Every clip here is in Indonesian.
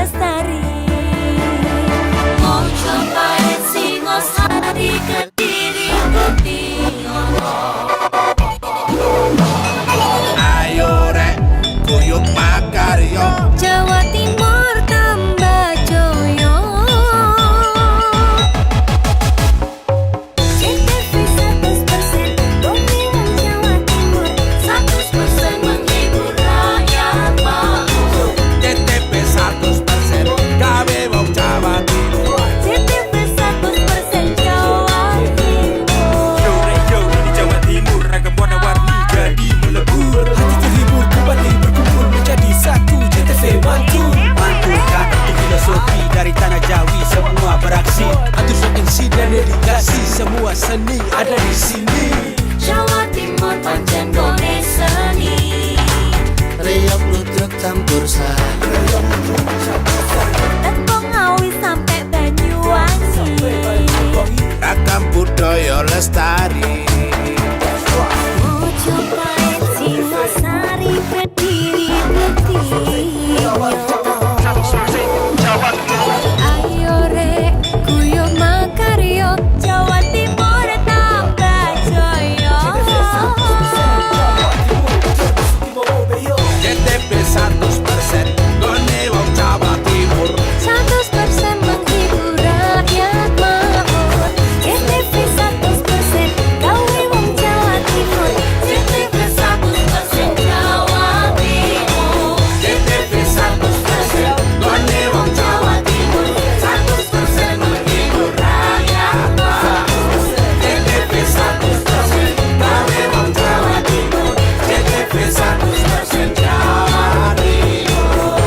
lestari. Mau cobain Singosari, Kediri, Kutiono. Ayo rek, kuyuk makaryo. Jawa Timur tambah joyo. CTV 100% Bumi Wong Jawa Timur, 100% menghibur rakyat makmur. CTP 100% gawe wong Jawa Timur. CTV 100% Jawa Timur. Yo di Jawa Timur ragam warna-warni jadi melebur. Hati terhibur kembali berkumpul menjadi satu. CTV mantu mantulkan untuk filosofi dari tanah Jawi semua beraksi. Atur MC dan dedikasi semua seni ada di sini. Jawa Timur pancen gone seni. Reyok ludruk campur sari. Tepung Ngawi sampai Banyuwangi. Ragam budaya lestari. Mau cobain Singosari, Kediri, Kutiono. Ayo rek, kuyuk makaryo. Jawa Timur tambah joyo. CTP 100% gone wong Jawa Timur. 100% menghibur rakyat makmur. CTV 100% gawe wong Jawa Timur. CTV 100% Jawa Timur. CTP 100% gone wong Jawa Timur. 100% menghibur rakyat makmur. CTP 100% gawe wong Jawa Timur. CTP 100% Jawa Timur.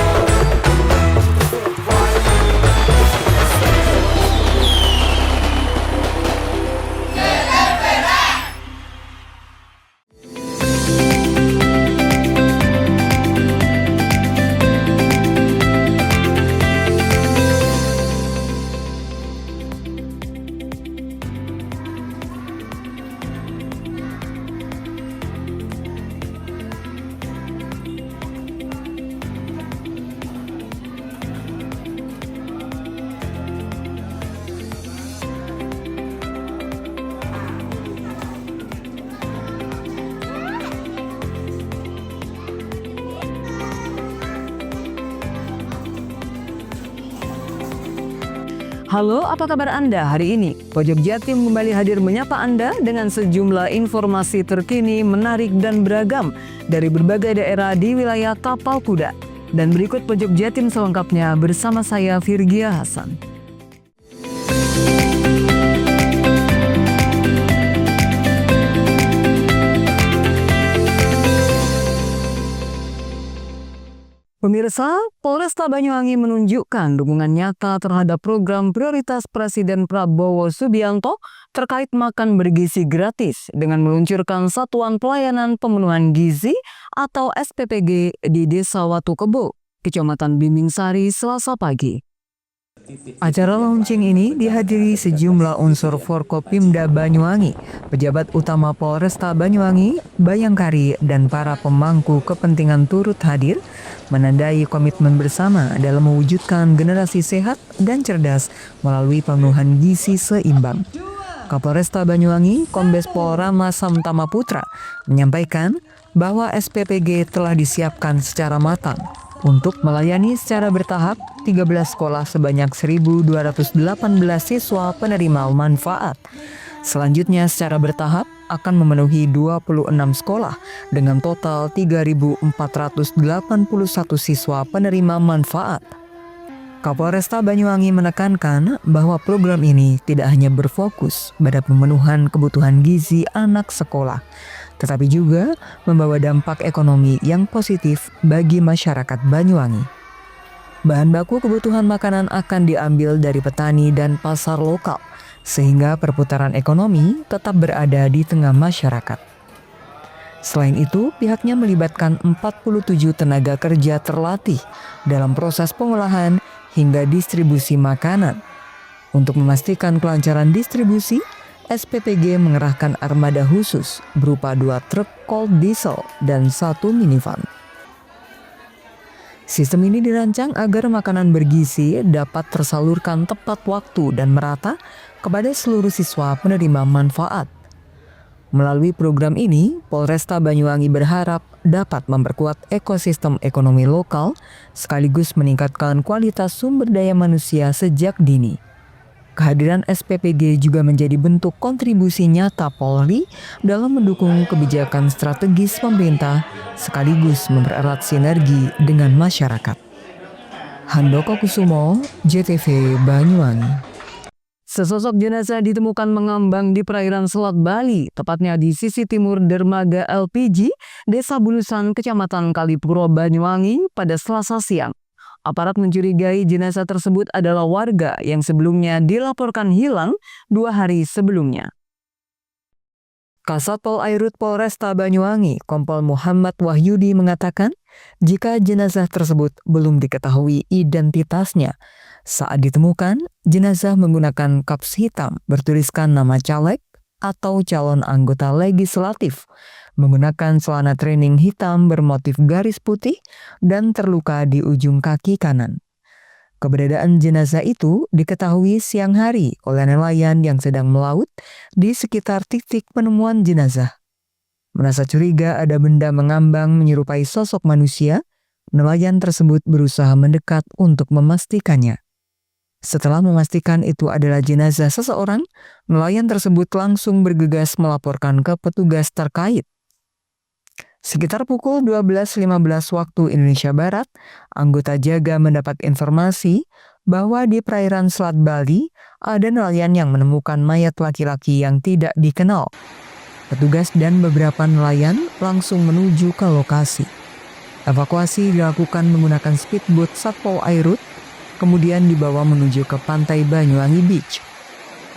Halo, apa kabar Anda hari ini? Pojok Jatim kembali hadir menyapa Anda dengan sejumlah informasi terkini, menarik dan beragam dari berbagai daerah di wilayah Tapal Kuda. Dan berikut Pojok Jatim selengkapnya bersama saya Virgia Hasan. Pemirsa, Polresta Banyuwangi menunjukkan dukungan nyata terhadap program prioritas Presiden Prabowo Subianto terkait makan bergizi gratis dengan meluncurkan Satuan Pelayanan Pemenuhan Gizi atau SPPG di Desa Watu Kebo, Kecamatan Bimbingsari, Selasa pagi. Acara launching ini dihadiri sejumlah unsur Forkopimda Banyuwangi, pejabat utama Polresta Banyuwangi, Bayangkari, dan para pemangku kepentingan turut hadir, menandai komitmen bersama dalam mewujudkan generasi sehat dan cerdas melalui pemenuhan gizi seimbang. Kapolresta Banyuwangi, Kombes Pol Rama Samtama Putra, menyampaikan bahwa SPPG telah disiapkan secara matang untuk melayani secara bertahap 13 sekolah sebanyak 1.218 siswa penerima manfaat. Selanjutnya secara bertahap akan memenuhi 26 sekolah dengan total 3.481 siswa penerima manfaat. Kapolresta Banyuwangi menekankan bahwa program ini tidak hanya berfokus pada pemenuhan kebutuhan gizi anak sekolah, tetapi juga membawa dampak ekonomi yang positif bagi masyarakat Banyuwangi. Bahan baku kebutuhan makanan akan diambil dari petani dan pasar lokal, sehingga perputaran ekonomi tetap berada di tengah masyarakat. Selain itu, pihaknya melibatkan 47 tenaga kerja terlatih dalam proses pengolahan hingga distribusi makanan. Untuk memastikan kelancaran distribusi, SPPG mengerahkan armada khusus berupa 2 truk cold diesel dan 1 minivan. Sistem ini dirancang agar makanan bergizi dapat tersalurkan tepat waktu dan merata kepada seluruh siswa penerima manfaat. Melalui program ini, Polresta Banyuwangi berharap dapat memperkuat ekosistem ekonomi lokal sekaligus meningkatkan kualitas sumber daya manusia sejak dini. Kehadiran SPPG juga menjadi bentuk kontribusi nyata Polri dalam mendukung kebijakan strategis pemerintah sekaligus mempererat sinergi dengan masyarakat. Handoko Kusumo, JTV Banyuwangi. Sesosok jenazah ditemukan mengambang di perairan Selat Bali, tepatnya di sisi timur dermaga LPG, Desa Bulusan, Kecamatan Kalipuro, Banyuwangi pada Selasa siang. Aparat mencurigai jenazah tersebut adalah warga yang sebelumnya dilaporkan hilang 2 hari sebelumnya. Kasat Pol Airut Polresta Banyuwangi, Kompol Muhammad Wahyudi mengatakan, jika jenazah tersebut belum diketahui identitasnya, saat ditemukan, jenazah menggunakan kaps hitam bertuliskan nama caleg atau calon anggota legislatif, menggunakan celana training hitam bermotif garis putih dan terluka di ujung kaki kanan. Keberadaan jenazah itu diketahui siang hari oleh nelayan yang sedang melaut di sekitar titik penemuan jenazah. Merasa curiga ada benda mengambang menyerupai sosok manusia, nelayan tersebut berusaha mendekat untuk memastikannya. Setelah memastikan itu adalah jenazah seseorang, nelayan tersebut langsung bergegas melaporkan ke petugas terkait. Sekitar pukul 12.15 waktu Indonesia Barat, anggota jaga mendapat informasi bahwa di perairan Selat Bali ada nelayan yang menemukan mayat laki-laki yang tidak dikenal. Petugas dan beberapa nelayan langsung menuju ke lokasi. Evakuasi dilakukan menggunakan speedboat Satpol Airut, kemudian dibawa menuju ke pantai Banyuwangi Beach.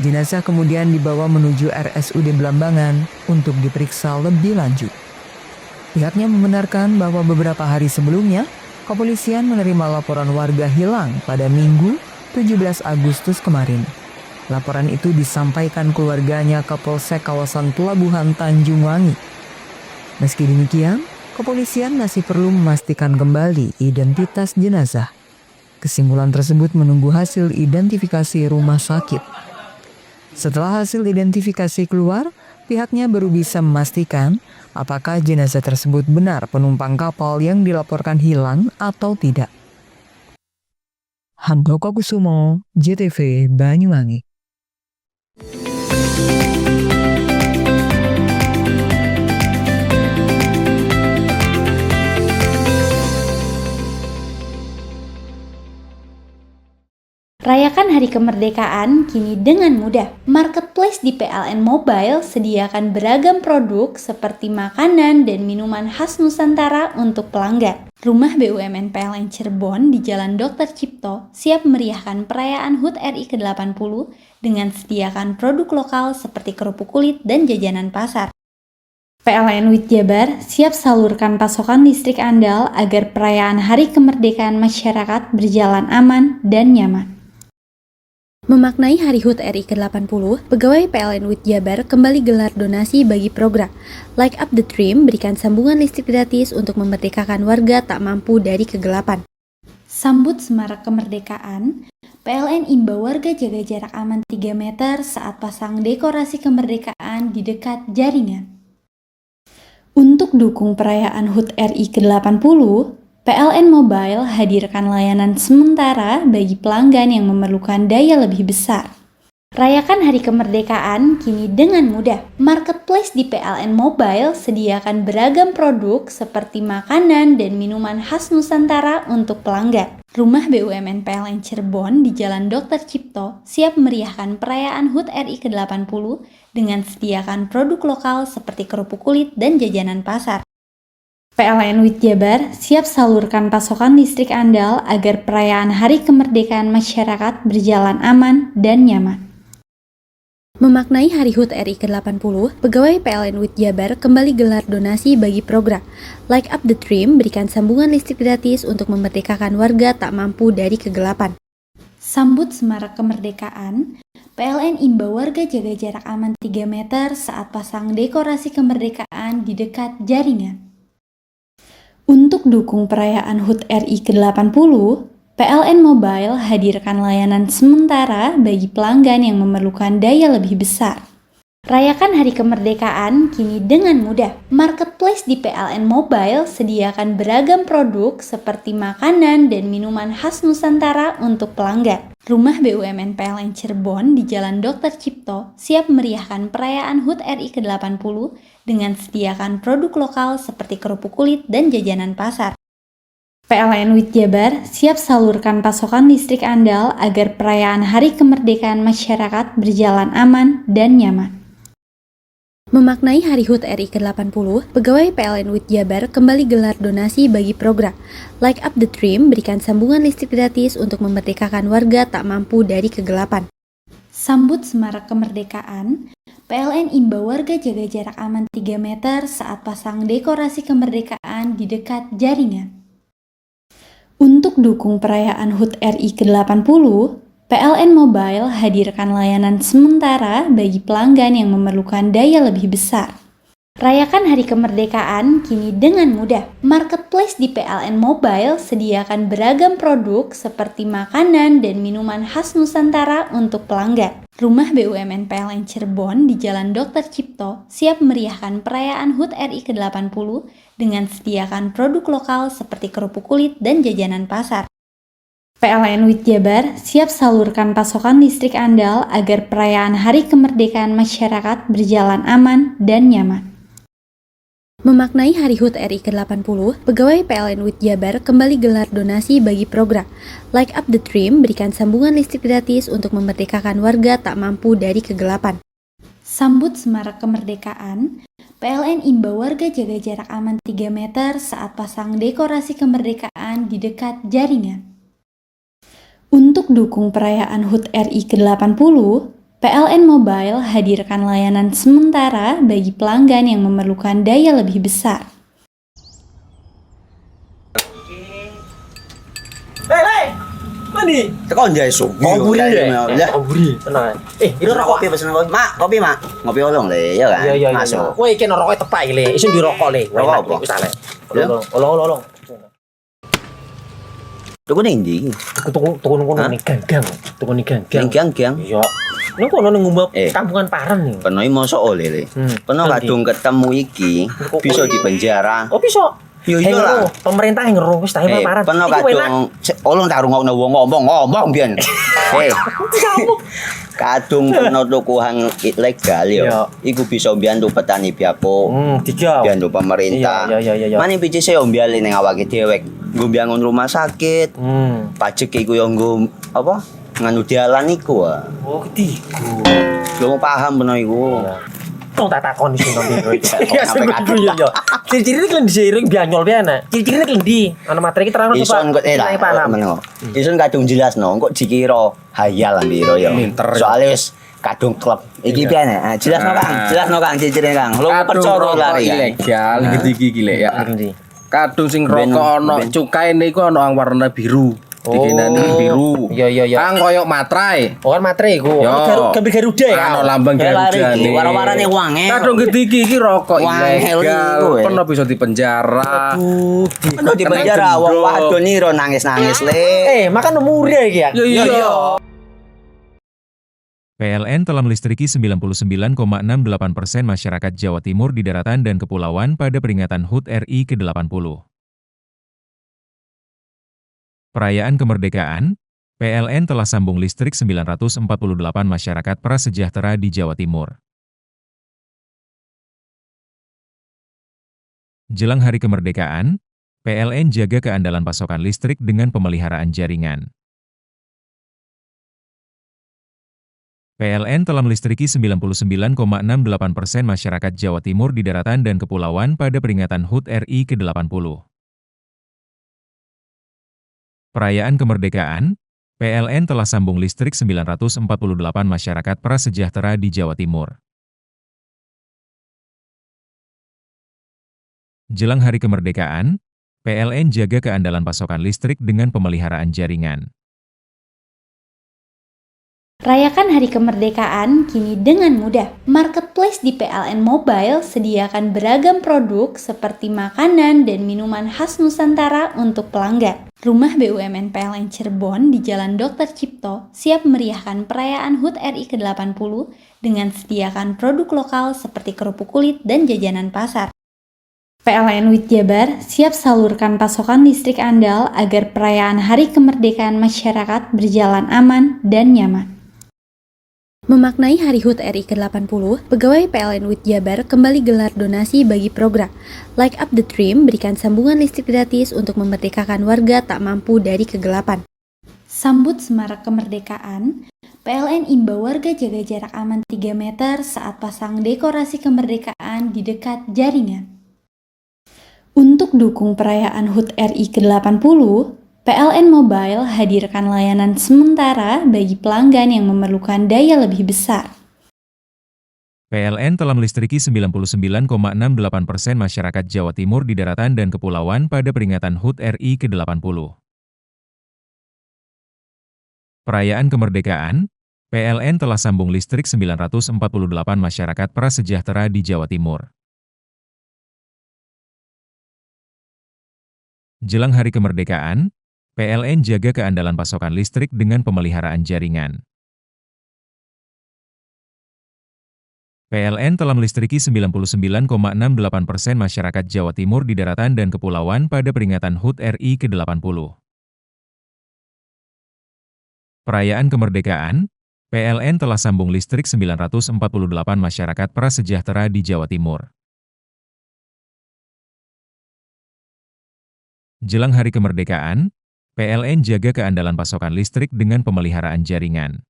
Jenazah kemudian dibawa menuju RSUD Belambangan untuk diperiksa lebih lanjut. Pihaknya membenarkan bahwa beberapa hari sebelumnya, kepolisian menerima laporan warga hilang pada Minggu 17 Agustus kemarin. Laporan itu disampaikan keluarganya ke Polsek kawasan Pelabuhan Tanjung Wangi. Meski demikian, kepolisian masih perlu memastikan kembali identitas jenazah. Kesimpulan tersebut menunggu hasil identifikasi rumah sakit. Setelah hasil identifikasi keluar, pihaknya baru bisa memastikan apakah jenazah tersebut benar penumpang kapal yang dilaporkan hilang atau tidak. Handoko Kusumo, JTV Banyuwangi. Rayakan Hari Kemerdekaan kini dengan mudah. Marketplace di PLN Mobile sediakan beragam produk seperti makanan dan minuman khas Nusantara untuk pelanggan. Rumah BUMN PLN Cirebon di Jalan Dr. Cipto siap meriahkan perayaan HUT RI ke-80 dengan sediakan produk lokal seperti kerupuk kulit dan jajanan pasar. PLN WIT Jabar siap salurkan pasokan listrik andal agar perayaan Hari Kemerdekaan masyarakat berjalan aman dan nyaman. Memaknai Hari HUT RI ke-80, pegawai PLN WIT Jabar kembali gelar donasi bagi program Light Up the Dream, berikan sambungan listrik gratis untuk memerdekakan warga tak mampu dari kegelapan. Sambut semarak kemerdekaan, PLN imbau warga jaga jarak aman 3 meter saat pasang dekorasi kemerdekaan di dekat jaringan. Untuk dukung perayaan HUT RI ke-80, PLN Mobile hadirkan layanan sementara bagi pelanggan yang memerlukan daya lebih besar. Rayakan Hari Kemerdekaan kini dengan mudah. Marketplace di PLN Mobile sediakan beragam produk seperti makanan dan minuman khas Nusantara untuk pelanggan. Rumah BUMN PLN Cirebon di Jalan Dr. Cipto siap meriahkan perayaan HUT RI ke-80 dengan sediakan produk lokal seperti kerupuk kulit dan jajanan pasar. PLN WIT Jabar siap salurkan pasokan listrik andal agar perayaan Hari Kemerdekaan masyarakat berjalan aman dan nyaman. Memaknai Hari HUT RI ke-80, pegawai PLN WIT Jabar kembali gelar donasi bagi program Light Up the Dream, berikan sambungan listrik gratis untuk memerdekakan warga tak mampu dari kegelapan. Sambut semarak kemerdekaan, PLN imbau warga jaga jarak aman 3 meter saat pasang dekorasi kemerdekaan di dekat jaringan. Untuk dukung perayaan HUT RI ke-80, PLN Mobile hadirkan layanan sementara bagi pelanggan yang memerlukan daya lebih besar. Rayakan Hari Kemerdekaan kini dengan mudah. Marketplace di PLN Mobile sediakan beragam produk seperti makanan dan minuman khas Nusantara untuk pelanggan. Rumah BUMN PLN Cirebon di Jalan Dr. Cipto siap meriahkan perayaan HUT RI ke-80 dengan sediakan produk lokal seperti kerupuk kulit dan jajanan pasar. PLN WIT Jabar siap salurkan pasokan listrik andal agar perayaan Hari Kemerdekaan masyarakat berjalan aman dan nyaman. Memaknai Hari HUT RI ke-80, pegawai PLN WIT Jabar kembali gelar donasi bagi program Light Up the Dream berikan sambungan listrik gratis untuk memerdekakan warga tak mampu dari kegelapan. Sambut Semarak Kemerdekaan, PLN imbau warga jaga jarak aman 3 meter saat pasang dekorasi kemerdekaan di dekat jaringan. Untuk dukung perayaan HUT RI ke-80, PLN Mobile hadirkan layanan sementara bagi pelanggan yang memerlukan daya lebih besar. Rayakan Hari Kemerdekaan kini dengan mudah. Marketplace di PLN Mobile sediakan beragam produk seperti makanan dan minuman khas Nusantara untuk pelanggan. Rumah BUMN PLN Cirebon di Jalan Dr. Cipto siap meriahkan perayaan HUT RI ke-80 dengan sediakan produk lokal seperti kerupuk kulit dan jajanan pasar. PLN WIT Jabar siap salurkan pasokan listrik andal agar perayaan Hari Kemerdekaan masyarakat berjalan aman dan nyaman. Memaknai Hari HUT RI ke-80, pegawai PLN WIT Jabar kembali gelar donasi bagi program Light Up the Dream berikan sambungan listrik gratis untuk memerdekakan warga tak mampu dari kegelapan. Sambut Semarak Kemerdekaan, PLN imbau warga jaga jarak aman 3 meter saat pasang dekorasi kemerdekaan di dekat jaringan. Untuk dukung perayaan HUT RI ke-80, PLN Mobile hadirkan layanan sementara bagi pelanggan yang memerlukan daya lebih besar. Hei, mandi. Tekan jaya sugi. Komburi Ya. Komburi, tenang. Itu rokok kopi pesen kopi. Mak, kopi, Mak. Ngopi olong le, ya kan? Iya. Masuk. Woi, kena rokoknya tepak le. Isun di rokok le. Rokok apa? Wis ale. Ya. Olong. Tuku ning ndi? Tuku ngono ning ganggang. Tuku ning Ning ganggang. gang-gang. Iya. Ning kono ning ngumbab Eh. kampungan Paren nih. Penoi mosok oleh le. Peno Nanti. kadung ketemu iki bisa dipenjara. Oh bisa. Yo iya lah. Pemerintah yang ngeru wis tahe Paren. Peno Iku enak. kadung olong tak rungokno wong ngomong biyen. Kadung peno tukuhan ilegal yo. Iya. Iku bisa mbiyantu petani biako. Tiga. Mbiyantu pemerintah. Iya. Mane picise yo mbiali ning awake dhewek. Nggo mbiyangun rumah sakit. Pajak iku yo nggo apa? Nganu dalan iku. Oh, ketiku. Lu paham peno iku. Tong tak takon isun nang biro iki. Iya, sampe Iya. Ciri-cirine klendhi seiring bianyol piye ana. Ciri-cirine klendhi. Ana materi iki terang Ison kok lah meneng. Ison kadung jelasno kok dikira hayal ambiro ya. Soale wis kadung klub. Iki piye nek? Jelasno Kang ciri-cirine Kang. Lu percaya lari kan. ilegal iki lek ya. Klendhi. Kadung sing Ben- rokok ono ben. cukaine iku ono warna biru. Dikenani biru. Iya. Kang koyo matrai. Oh kan materi iku. Yo. Gambar Garuda ya. Ono lambang Ya lari Garuda. iki, wara-warane wangel. Kadung gede iki rokok Wangel ilegal. iku, Pernah bisa dipenjara. Peno di penjara wong wadon iro nangis-nangis le. Makan murah iki ya. Iya. PLN telah melistriki 99,68% masyarakat Jawa Timur di daratan dan kepulauan pada peringatan HUT RI ke-80. Perayaan kemerdekaan, PLN telah sambung listrik 948 masyarakat prasejahtera di Jawa Timur. Jelang Hari Kemerdekaan, PLN jaga keandalan pasokan listrik dengan pemeliharaan jaringan. PLN telah melistriki 99,68% masyarakat Jawa Timur di daratan dan kepulauan pada peringatan HUT RI ke-80. Perayaan kemerdekaan, PLN telah sambung listrik 948 masyarakat prasejahtera di Jawa Timur. Jelang Hari Kemerdekaan, PLN jaga keandalan pasokan listrik dengan pemeliharaan jaringan. Rayakan Hari Kemerdekaan kini dengan mudah. Marketplace di PLN Mobile sediakan beragam produk seperti makanan dan minuman khas Nusantara untuk pelanggan. Rumah BUMN PLN Cirebon di Jalan Dr. Cipto siap meriahkan perayaan HUT RI ke-80 dengan sediakan produk lokal seperti kerupuk kulit dan jajanan pasar. PLN WIT Jabar siap salurkan pasokan listrik andal agar perayaan Hari Kemerdekaan masyarakat berjalan aman dan nyaman. Memaknai Hari HUT RI ke-80, pegawai PLN WIT Jabar kembali gelar donasi bagi program Like Up the Dream berikan sambungan listrik gratis untuk memerdekakan warga tak mampu dari kegelapan. Sambut semarak kemerdekaan, PLN imbau warga jaga jarak aman 3 meter saat pasang dekorasi kemerdekaan di dekat jaringan. Untuk dukung perayaan HUT RI ke-80, PLN Mobile hadirkan layanan sementara bagi pelanggan yang memerlukan daya lebih besar. PLN telah melistriki 99,68% masyarakat Jawa Timur di daratan dan kepulauan pada peringatan HUT RI ke-80. Perayaan kemerdekaan, PLN telah sambung listrik 948 masyarakat prasejahtera di Jawa Timur. Jelang Hari Kemerdekaan, PLN jaga keandalan pasokan listrik dengan pemeliharaan jaringan. PLN telah melistriki 99,68% masyarakat Jawa Timur di daratan dan kepulauan pada peringatan HUT RI ke-80. Perayaan kemerdekaan, PLN telah sambung listrik 948 masyarakat prasejahtera di Jawa Timur. Jelang Hari Kemerdekaan, PLN jaga keandalan pasokan listrik dengan pemeliharaan jaringan.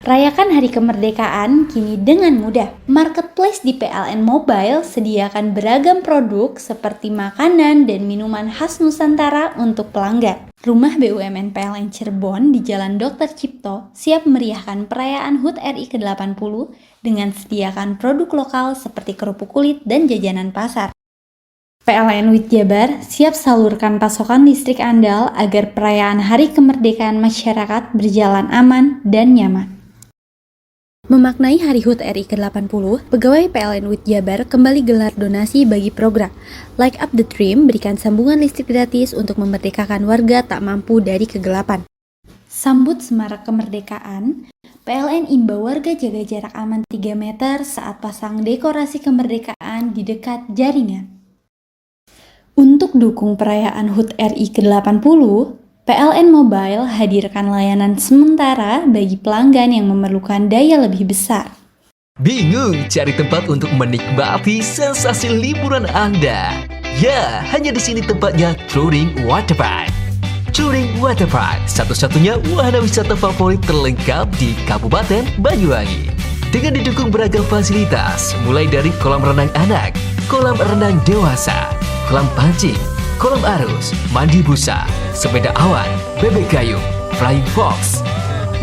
Rayakan Hari Kemerdekaan kini dengan mudah. Marketplace di PLN Mobile sediakan beragam produk seperti makanan dan minuman khas Nusantara untuk pelanggan. Rumah BUMN PLN Cirebon di Jalan Dr. Cipto siap meriahkan perayaan HUT RI ke-80 dengan sediakan produk lokal seperti kerupuk kulit dan jajanan pasar. PLN WIT Jabar siap salurkan pasokan listrik andal agar perayaan Hari Kemerdekaan masyarakat berjalan aman dan nyaman. Memaknai Hari HUT RI ke-80, pegawai PLN WIT Jabar kembali gelar donasi bagi program Like Up the Dream berikan sambungan listrik gratis untuk memerdekakan warga tak mampu dari kegelapan. Sambut semarak kemerdekaan, PLN imbau warga jaga jarak aman 3 meter saat pasang dekorasi kemerdekaan di dekat jaringan. Untuk dukung perayaan HUT RI ke-80, PLN Mobile hadirkan layanan sementara bagi pelanggan yang memerlukan daya lebih besar. Bingung cari tempat untuk menikmati sensasi liburan Anda? Ya, hanya di sini tempatnya Touring Waterpark. Touring Waterpark, satu-satunya wahana wisata favorit terlengkap di Kabupaten Banyuwangi. Dengan didukung beragam fasilitas, mulai dari kolam renang anak, kolam renang dewasa, kolam pancing, kolam arus, mandi busa, sepeda awan, bebek kayu, flying fox,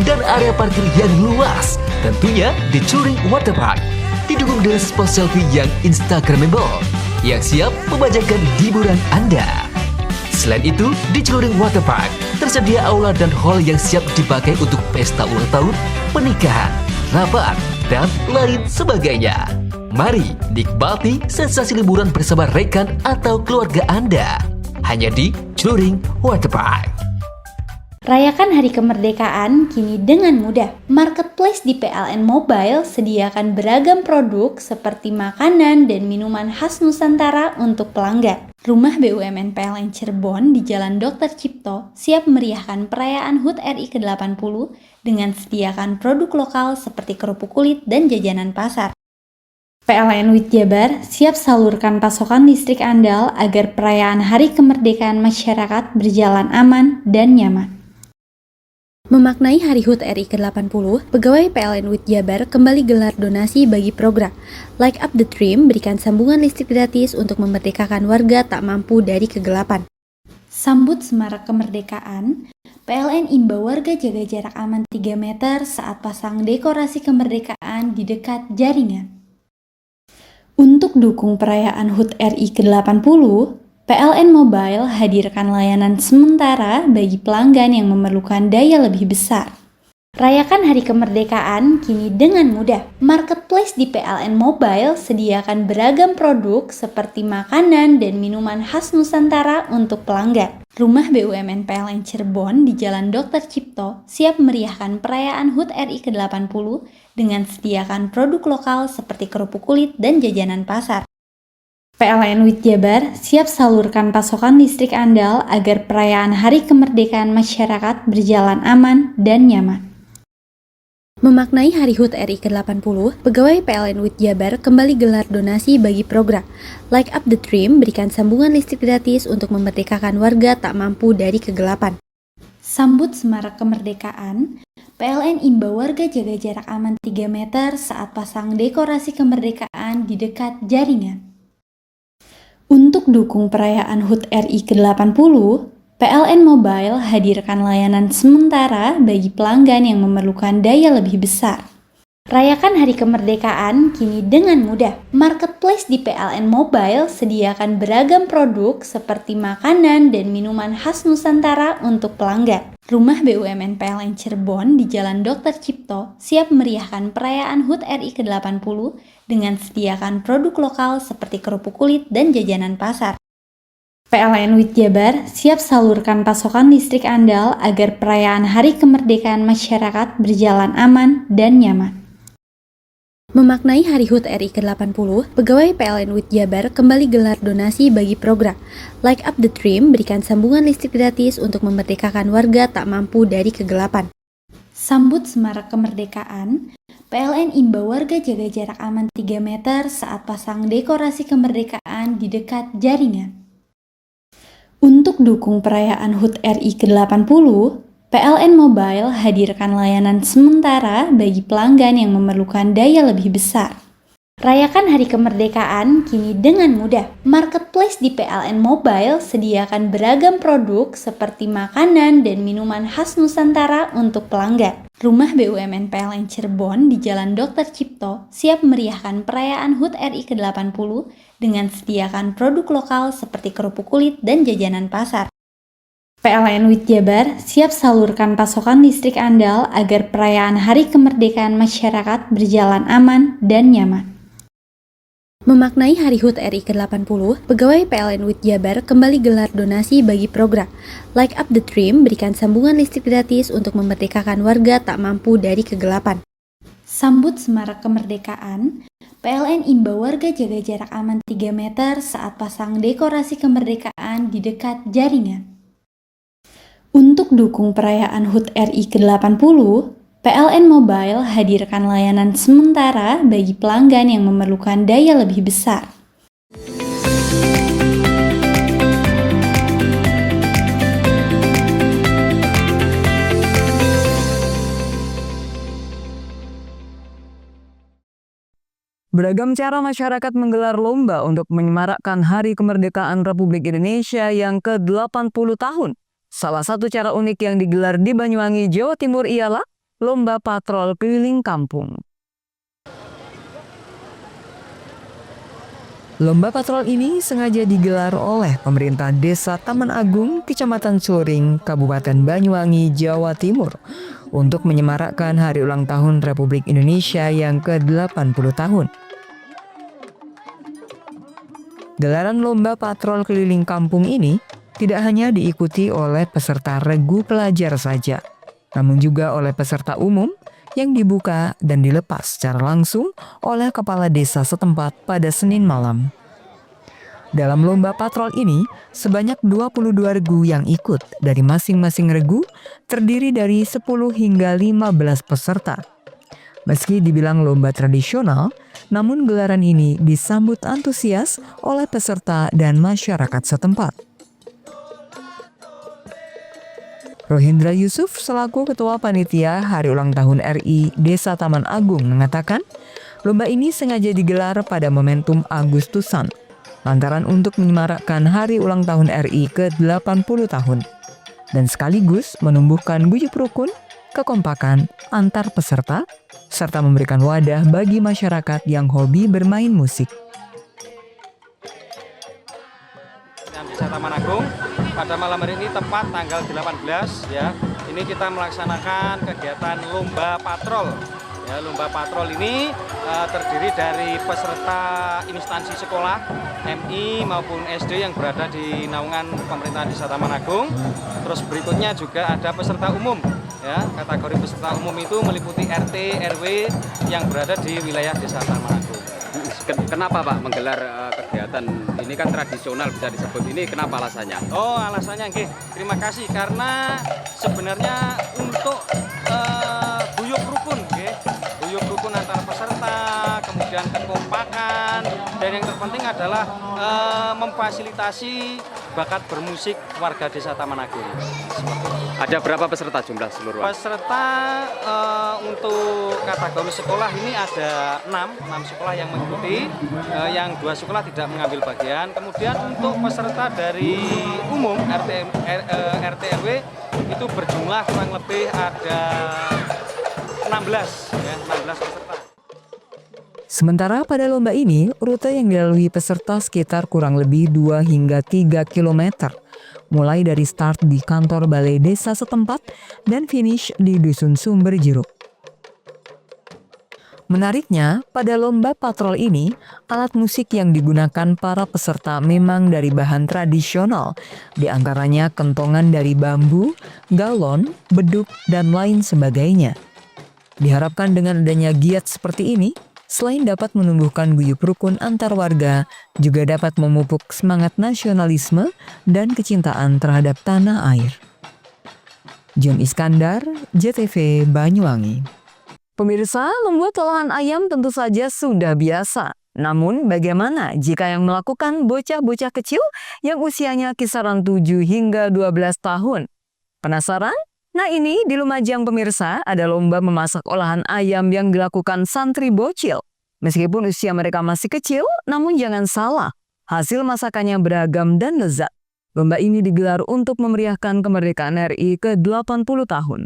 dan area parkir yang luas. Tentunya di Touring Waterpark didukung dengan spot selfie yang instagramable yang siap membajakan hiburan Anda. Selain itu, di Touring Waterpark tersedia aula dan hall yang siap dipakai untuk pesta ulang tahun, pernikahan, rapat, dan lain sebagainya. Mari nikmati sensasi liburan bersama rekan atau keluarga Anda. Hanya di Touring Waterpark. Rayakan Hari Kemerdekaan kini dengan mudah. Marketplace di PLN Mobile sediakan beragam produk seperti makanan dan minuman khas Nusantara untuk pelanggan. Rumah BUMN PLN Cirebon di Jalan Dr. Cipto siap meriahkan perayaan HUT RI ke-80 dengan sediakan produk lokal seperti kerupuk kulit dan jajanan pasar. PLN WIT Jabar siap salurkan pasokan listrik andal agar perayaan Hari Kemerdekaan masyarakat berjalan aman dan nyaman. Memaknai Hari HUT RI ke-80, pegawai PLN WIT Jabar kembali gelar donasi bagi program Like Up the Dream berikan sambungan listrik gratis untuk memerdekakan warga tak mampu dari kegelapan. Sambut semarak kemerdekaan, PLN imbau warga jaga jarak aman 3 meter saat pasang dekorasi kemerdekaan di dekat jaringan. Untuk dukung perayaan HUT RI ke-80, PLN Mobile hadirkan layanan sementara bagi pelanggan yang memerlukan daya lebih besar. Rayakan Hari Kemerdekaan kini dengan mudah. Marketplace di PLN Mobile sediakan beragam produk seperti makanan dan minuman khas Nusantara untuk pelanggan. Rumah BUMN PLN Cirebon di Jalan Dr. Cipto siap meriahkan perayaan HUT RI ke-80 dengan sediakan produk lokal seperti kerupuk kulit dan jajanan pasar. PLN WIT Jabar siap salurkan pasokan listrik andal agar perayaan Hari Kemerdekaan masyarakat berjalan aman dan nyaman. Memaknai Hari HUT RI ke-80, pegawai PLN WIT Jabar kembali gelar donasi bagi program Light Up the Dream, berikan sambungan listrik gratis untuk memerdekakan warga tak mampu dari kegelapan. Sambut semarak kemerdekaan, PLN imbau warga jaga jarak aman 3 meter saat pasang dekorasi kemerdekaan di dekat jaringan. Untuk dukung perayaan HUT RI ke-80, PLN Mobile hadirkan layanan sementara bagi pelanggan yang memerlukan daya lebih besar. Rayakan Hari Kemerdekaan kini dengan mudah. Marketplace di PLN Mobile sediakan beragam produk seperti makanan dan minuman khas Nusantara untuk pelanggan. Rumah BUMN PLN Cirebon di Jalan Dr. Cipto siap meriahkan perayaan HUT RI ke-80 dengan sediakan produk lokal seperti kerupuk kulit dan jajanan pasar. PLN WIT Jabar siap salurkan pasokan listrik andal agar perayaan Hari Kemerdekaan masyarakat berjalan aman dan nyaman. Memaknai Hari HUT RI ke-80, pegawai PLN WIT Jabar kembali gelar donasi bagi program Light Up the Dream, berikan sambungan listrik gratis untuk memerdekakan warga tak mampu dari kegelapan. Sambut semarak kemerdekaan, PLN imbau warga jaga jarak aman 3 meter saat pasang dekorasi kemerdekaan di dekat jaringan. Untuk dukung perayaan HUT RI ke-80, PLN Mobile hadirkan layanan sementara bagi pelanggan yang memerlukan daya lebih besar. Rayakan Hari Kemerdekaan kini dengan mudah. Marketplace di PLN Mobile sediakan beragam produk seperti makanan dan minuman khas Nusantara untuk pelanggan. Rumah BUMN PLN Cirebon di Jalan Dr. Cipto siap meriahkan perayaan HUT RI ke-80 dengan sediakan produk lokal seperti kerupuk kulit dan jajanan pasar. PLN WIT Jabar siap salurkan pasokan listrik andal agar perayaan Hari Kemerdekaan masyarakat berjalan aman dan nyaman. Memaknai Hari HUT RI ke-80, pegawai PLN WIT Jabar kembali gelar donasi bagi program Light Up the Dream, berikan sambungan listrik gratis untuk memerdekakan warga tak mampu dari kegelapan. Sambut semarak kemerdekaan, PLN imbau warga jaga jarak aman 3 meter saat pasang dekorasi kemerdekaan di dekat jaringan. Untuk dukung perayaan HUT RI ke-80, PLN Mobile hadirkan layanan sementara bagi pelanggan yang memerlukan daya lebih besar. Beragam cara masyarakat menggelar lomba untuk menyemarakkan Hari Kemerdekaan Republik Indonesia yang ke-80 tahun. Salah satu cara unik yang digelar di Banyuwangi, Jawa Timur ialah Lomba Patrol Keliling Kampung. Lomba patrol ini sengaja digelar oleh pemerintah Desa Taman Agung, Kecamatan Suring, Kabupaten Banyuwangi, Jawa Timur untuk menyemarakkan Hari Ulang Tahun Republik Indonesia yang ke-80 tahun. Gelaran Lomba Patrol Keliling Kampung ini tidak hanya diikuti oleh peserta regu pelajar saja, namun juga oleh peserta umum yang dibuka dan dilepas secara langsung oleh kepala desa setempat pada Senin malam. Dalam lomba patrol ini, sebanyak 22 regu yang ikut dari masing-masing regu terdiri dari 10 hingga 15 peserta. Meski dibilang lomba tradisional, namun gelaran ini disambut antusias oleh peserta dan masyarakat setempat. Rohindra Yusuf selaku Ketua Panitia Hari Ulang Tahun RI Desa Taman Agung mengatakan, lomba ini sengaja digelar pada momentum Agustusan, lantaran untuk menyemarakkan Hari Ulang Tahun RI ke-80 tahun, dan sekaligus menumbuhkan bujuk rukun, kekompakan antar peserta, serta memberikan wadah bagi masyarakat yang hobi bermain musik. Agung. Pada malam hari ini tepat tanggal 18 ya. Ini kita melaksanakan kegiatan lomba patrol. Ya, lomba patrol ini terdiri dari peserta instansi sekolah MI maupun SD yang berada di naungan pemerintahan Desa Taman Agung. Terus berikutnya juga ada peserta umum. Ya, kategori peserta umum itu meliputi RT, RW yang berada di wilayah Desa Taman Agung. Kenapa Pak menggelar kegiatan ini kan tradisional bisa disebut ini, kenapa alasannya? Oh, alasannya nggih. Terima kasih karena sebenarnya untuk guyub rukun nggih. Guyub rukun antar peserta, kemudian kekompakan, dan yang terpenting adalah memfasilitasi bakat bermusik warga Desa Taman Agung. Ada berapa peserta jumlah seluruh? Peserta untuk kategori sekolah ini ada 6 sekolah yang mengikuti, yang 2 sekolah tidak mengambil bagian. Kemudian untuk peserta dari umum RT RW itu berjumlah kurang lebih ada 16 peserta. Sementara pada lomba ini, rute yang dilalui peserta sekitar kurang lebih 2 hingga 3 km. Mulai dari start di kantor balai desa setempat dan finish di Dusun Sumber Jeruk. Menariknya, pada lomba patrol ini, alat musik yang digunakan para peserta memang dari bahan tradisional, di antaranya kentongan dari bambu, galon, beduk, dan lain sebagainya. Diharapkan dengan adanya giat seperti ini, selain dapat menumbuhkan guyub rukun antar warga, juga dapat memupuk semangat nasionalisme dan kecintaan terhadap tanah air. John Iskandar, JTV Banyuwangi. Pemirsa, membuat olahan ayam tentu saja sudah biasa. Namun bagaimana jika yang melakukan bocah-bocah kecil yang usianya kisaran 7 hingga 12 tahun? Penasaran? Nah ini di Lumajang pemirsa ada lomba memasak olahan ayam yang dilakukan santri bocil. Meskipun usia mereka masih kecil, namun jangan salah, hasil masakannya beragam dan lezat. Lomba ini digelar untuk memeriahkan kemerdekaan RI ke-80 tahun.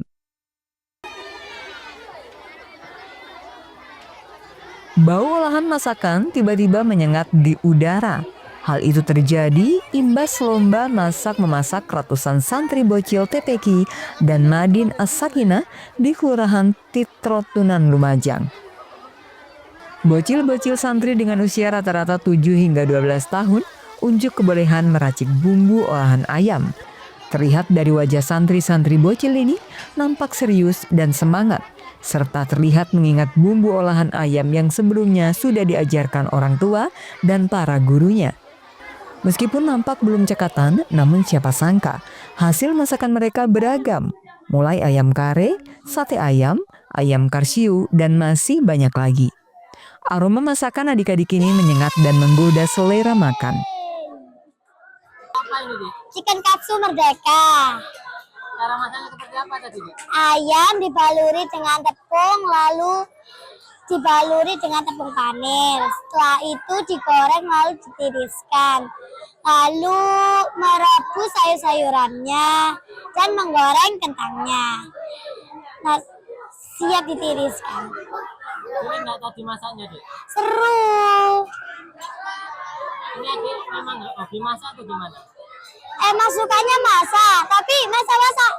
Bau olahan masakan tiba-tiba menyengat di udara. Hal itu terjadi imbas lomba masak-memasak ratusan santri bocil TPQ dan Madin As-Sakinah di Kelurahan Titrotunan Lumajang. Bocil-bocil santri dengan usia rata-rata 7 hingga 12 tahun unjuk kebolehan meracik bumbu olahan ayam. Terlihat dari wajah santri-santri bocil ini nampak serius dan semangat, serta terlihat mengingat bumbu olahan ayam yang sebelumnya sudah diajarkan orang tua dan para gurunya. Meskipun nampak belum cekatan, namun siapa sangka hasil masakan mereka beragam. Mulai ayam kare, sate ayam, ayam karsiu, dan masih banyak lagi. Aroma masakan adik-adik ini menyengat dan menggoda selera makan. Chicken katsu merdeka. Cara masaknya seperti apa tadi? Ayam dibaluri dengan tepung, lalu dibaluri dengan tepung panir. Setelah itu digoreng lalu ditiriskan. Lalu merebus sayur-sayurannya dan menggoreng kentangnya. Nah, siap ditiriskan. Ini enggak tadi masaknya, Dek? Seru. Ini Adik memang hobi masak atau gimana? Emang sukanya masak, tapi masak-masak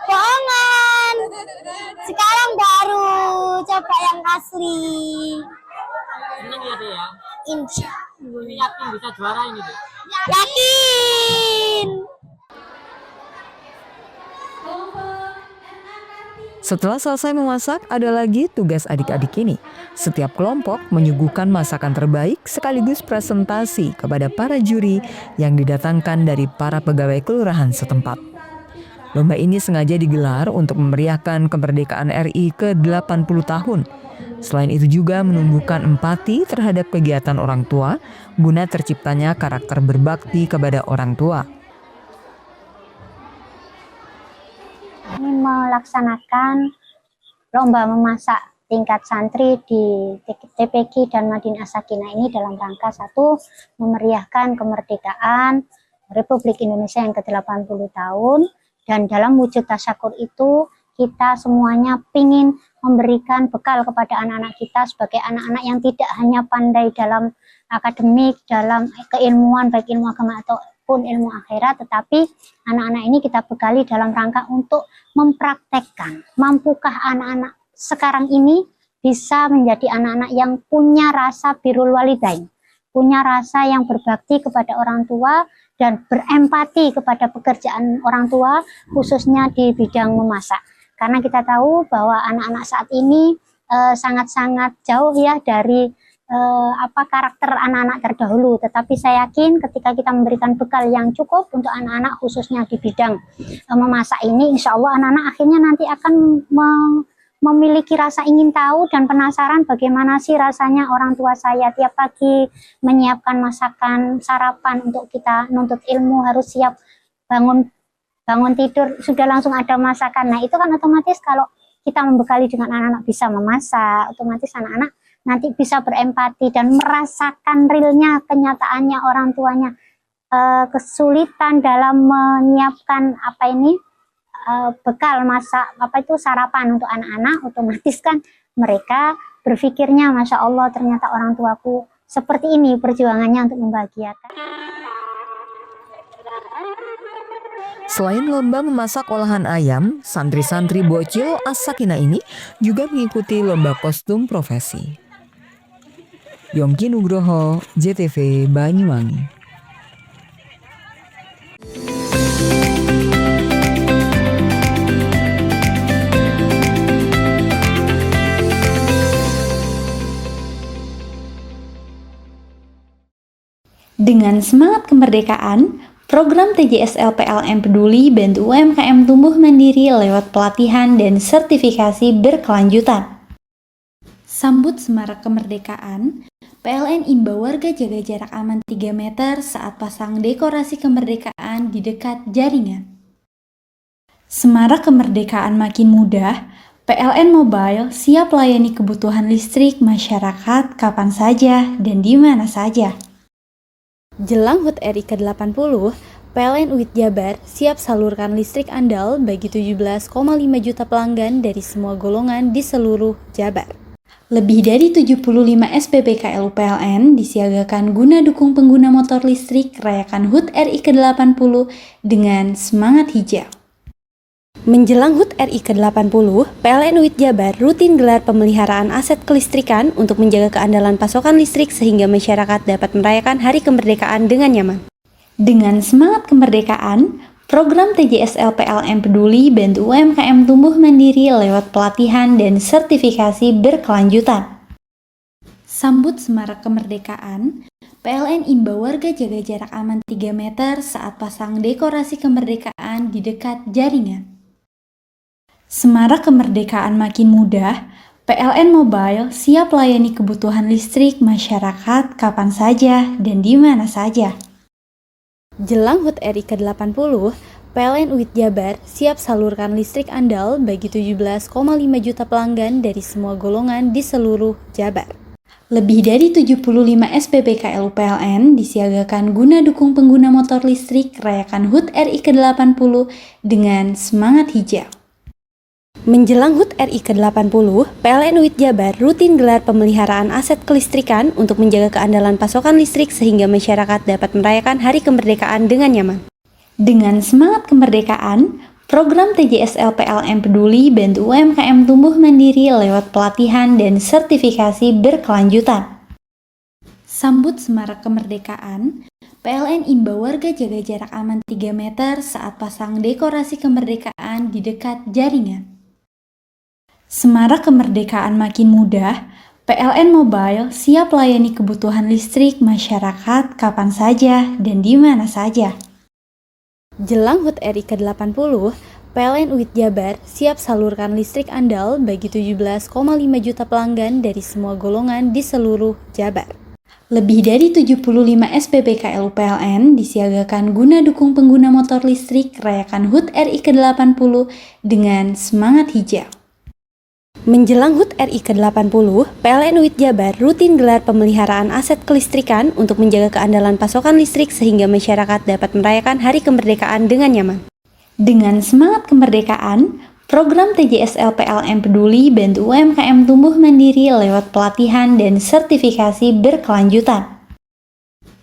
bohongan. Sekarang baru coba yang asli. Seneng ya, Dek ya? Insya Ini yakin bisa juara ini, Dek? Yakin. Setelah selesai memasak, ada lagi tugas adik-adik ini. Setiap kelompok menyuguhkan masakan terbaik sekaligus presentasi kepada para juri yang didatangkan dari para pegawai kelurahan setempat. Lomba ini sengaja digelar untuk memeriahkan kemerdekaan RI ke-80 tahun. Selain itu juga menumbuhkan empati terhadap kegiatan orang tua, guna terciptanya karakter berbakti kepada orang tua. Ini melaksanakan lomba memasak tingkat santri di TPQ dan Madin As-Sakinah ini dalam rangka satu, memeriahkan kemerdekaan Republik Indonesia yang ke-80 tahun, dan dalam wujud tasyakur itu kita semuanya ingin memberikan bekal kepada anak-anak kita sebagai anak-anak yang tidak hanya pandai dalam akademik, dalam keilmuan, baik ilmu agama atau maupun ilmu akhirat, tetapi anak-anak ini kita bekali dalam rangka untuk mempraktekkan. Mampukah anak-anak sekarang ini bisa menjadi anak-anak yang punya rasa birrul walidain, punya rasa yang berbakti kepada orang tua dan berempati kepada pekerjaan orang tua, khususnya di bidang memasak. Karena kita tahu bahwa anak-anak saat ini sangat-sangat jauh ya dari karakter anak-anak terdahulu, tetapi saya yakin ketika kita memberikan bekal yang cukup untuk anak-anak khususnya di bidang memasak ini, insya Allah anak-anak akhirnya nanti akan memiliki rasa ingin tahu dan penasaran bagaimana sih rasanya orang tua saya tiap pagi menyiapkan masakan sarapan untuk kita nuntut ilmu, harus siap bangun tidur sudah langsung ada masakan. Nah itu kan otomatis kalau kita membekali dengan anak-anak bisa memasak, otomatis anak-anak nanti bisa berempati dan merasakan realnya, kenyataannya orang tuanya kesulitan dalam menyiapkan bekal masak sarapan untuk anak-anak. Otomatis kan mereka berpikirnya, Masya Allah ternyata orang tuaku seperti ini perjuangannya untuk membahagiakan. Selain lomba memasak olahan ayam, santri-santri bocil As-Sakinah ini juga mengikuti lomba kostum profesi. Yongki Nugroho, JTV Banyuwangi. Dengan semangat kemerdekaan, program TJSL PLN Peduli bantu UMKM tumbuh mandiri lewat pelatihan dan sertifikasi berkelanjutan. Sambut Semarak Kemerdekaan, PLN imbau warga jaga jarak aman 3 meter saat pasang dekorasi kemerdekaan di dekat jaringan. Semarak kemerdekaan makin mudah, PLN Mobile siap layani kebutuhan listrik masyarakat kapan saja dan di mana saja. Jelang HUT RI ke-80, PLN UIT Jabar siap salurkan listrik andal bagi 17,5 juta pelanggan dari semua golongan di seluruh Jabar. Lebih dari 75 SPBKLU PLN disiagakan guna dukung pengguna motor listrik rayakan HUT RI ke-80 dengan semangat hijau. Menjelang HUT RI ke-80, PLN UIT Jabar rutin gelar pemeliharaan aset kelistrikan untuk menjaga keandalan pasokan listrik sehingga masyarakat dapat merayakan Hari Kemerdekaan dengan nyaman. Dengan semangat kemerdekaan, program TJSL PLN Peduli bantu UMKM tumbuh mandiri lewat pelatihan dan sertifikasi berkelanjutan. Sambut Semarak Kemerdekaan, PLN imbau warga jaga jarak aman 3 meter saat pasang dekorasi kemerdekaan di dekat jaringan. Semarak kemerdekaan makin mudah, PLN Mobile siap layani kebutuhan listrik masyarakat kapan saja dan di mana saja. Jelang HUT RI ke-80, PLN UIT Jabar siap salurkan listrik andal bagi 17,5 juta pelanggan dari semua golongan di seluruh Jabar. Lebih dari 75 SPBKLU PLN disiagakan guna dukung pengguna motor listrik rayakan HUT RI ke-80 dengan semangat hijau. Menjelang HUT RI ke-80, PLN UIT Jabar rutin gelar pemeliharaan aset kelistrikan untuk menjaga keandalan pasokan listrik sehingga masyarakat dapat merayakan Hari Kemerdekaan dengan nyaman. Dengan semangat kemerdekaan, program TJSL PLN Peduli bantu UMKM tumbuh mandiri lewat pelatihan dan sertifikasi berkelanjutan. Sambut Semarak Kemerdekaan, PLN imbau warga jaga jarak aman 3 meter saat pasang dekorasi kemerdekaan di dekat jaringan. Semarak kemerdekaan makin mudah, PLN Mobile siap layani kebutuhan listrik masyarakat kapan saja dan di mana saja. Jelang HUT RI ke-80, PLN UIT Jabar siap salurkan listrik andal bagi 17,5 juta pelanggan dari semua golongan di seluruh Jabar. Lebih dari 75 SPBKLU PLN disiagakan guna dukung pengguna motor listrik rayakan HUT RI ke-80 dengan semangat hijau. Menjelang HUT RI ke-80, PLN UIT Jabar rutin gelar pemeliharaan aset kelistrikan untuk menjaga keandalan pasokan listrik sehingga masyarakat dapat merayakan Hari Kemerdekaan dengan nyaman. Dengan semangat kemerdekaan, program TJSL PLN Peduli bantu UMKM tumbuh mandiri lewat pelatihan dan sertifikasi berkelanjutan.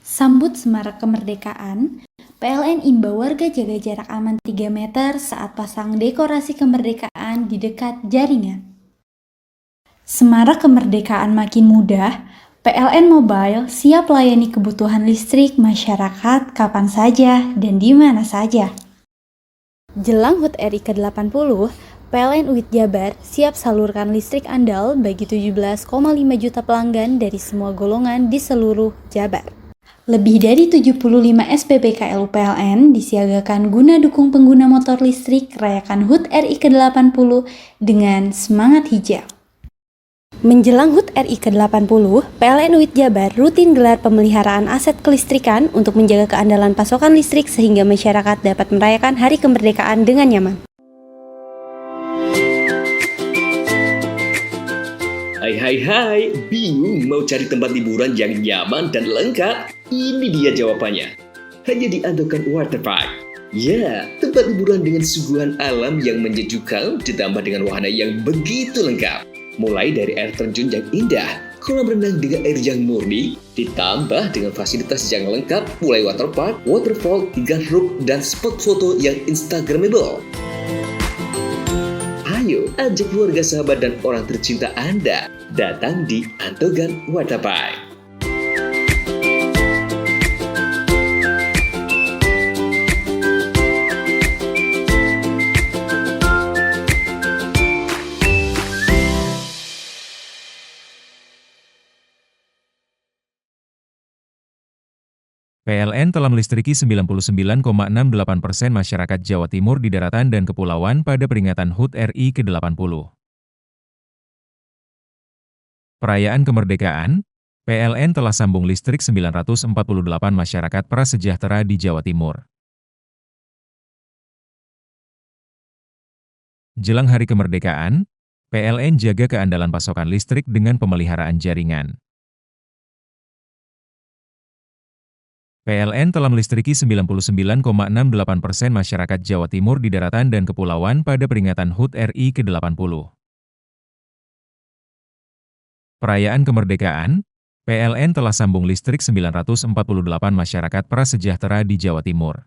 Sambut Semarak Kemerdekaan, PLN imbau warga jaga jarak aman 3 meter saat pasang dekorasi kemerdekaan di dekat jaringan. Semarak kemerdekaan makin mudah, PLN Mobile siap layani kebutuhan listrik masyarakat kapan saja dan di mana saja. Jelang HUT RI ke-80, PLN UIT Jabar siap salurkan listrik andal bagi 17,5 juta pelanggan dari semua golongan di seluruh Jabar. Lebih dari 75 SPBKLU PLN disiagakan guna dukung pengguna motor listrik rayakan HUT RI ke-80 dengan semangat hijau. Menjelang HUT RI ke-80, PLN UIT Jabar rutin gelar pemeliharaan aset kelistrikan untuk menjaga keandalan pasokan listrik sehingga masyarakat dapat merayakan Hari Kemerdekaan dengan nyaman. Hai, bingung mau cari tempat liburan yang nyaman dan lengkap? Ini dia jawabannya. Hanya di Andokan Waterpark. Ya, tempat liburan dengan suguhan alam yang menyejukkan ditambah dengan wahana yang begitu lengkap. Mulai dari air terjun yang indah, kolam renang dengan air yang murni, ditambah dengan fasilitas yang lengkap mulai waterpark, waterfall, hingga roof dan spot foto yang instagramable. Ayo, ajak keluarga, sahabat, dan orang tercinta Anda datang di Andokan Waterpark. PLN telah melistriki 99,68% masyarakat Jawa Timur di daratan dan kepulauan pada peringatan HUT RI ke-80. Perayaan kemerdekaan, PLN telah sambung listrik 948 masyarakat prasejahtera di Jawa Timur. Jelang Hari Kemerdekaan, PLN jaga keandalan pasokan listrik dengan pemeliharaan jaringan. PLN telah melistriki 99,68% masyarakat Jawa Timur di daratan dan kepulauan pada peringatan HUT RI ke-80. Perayaan kemerdekaan, PLN telah sambung listrik 948 masyarakat prasejahtera di Jawa Timur.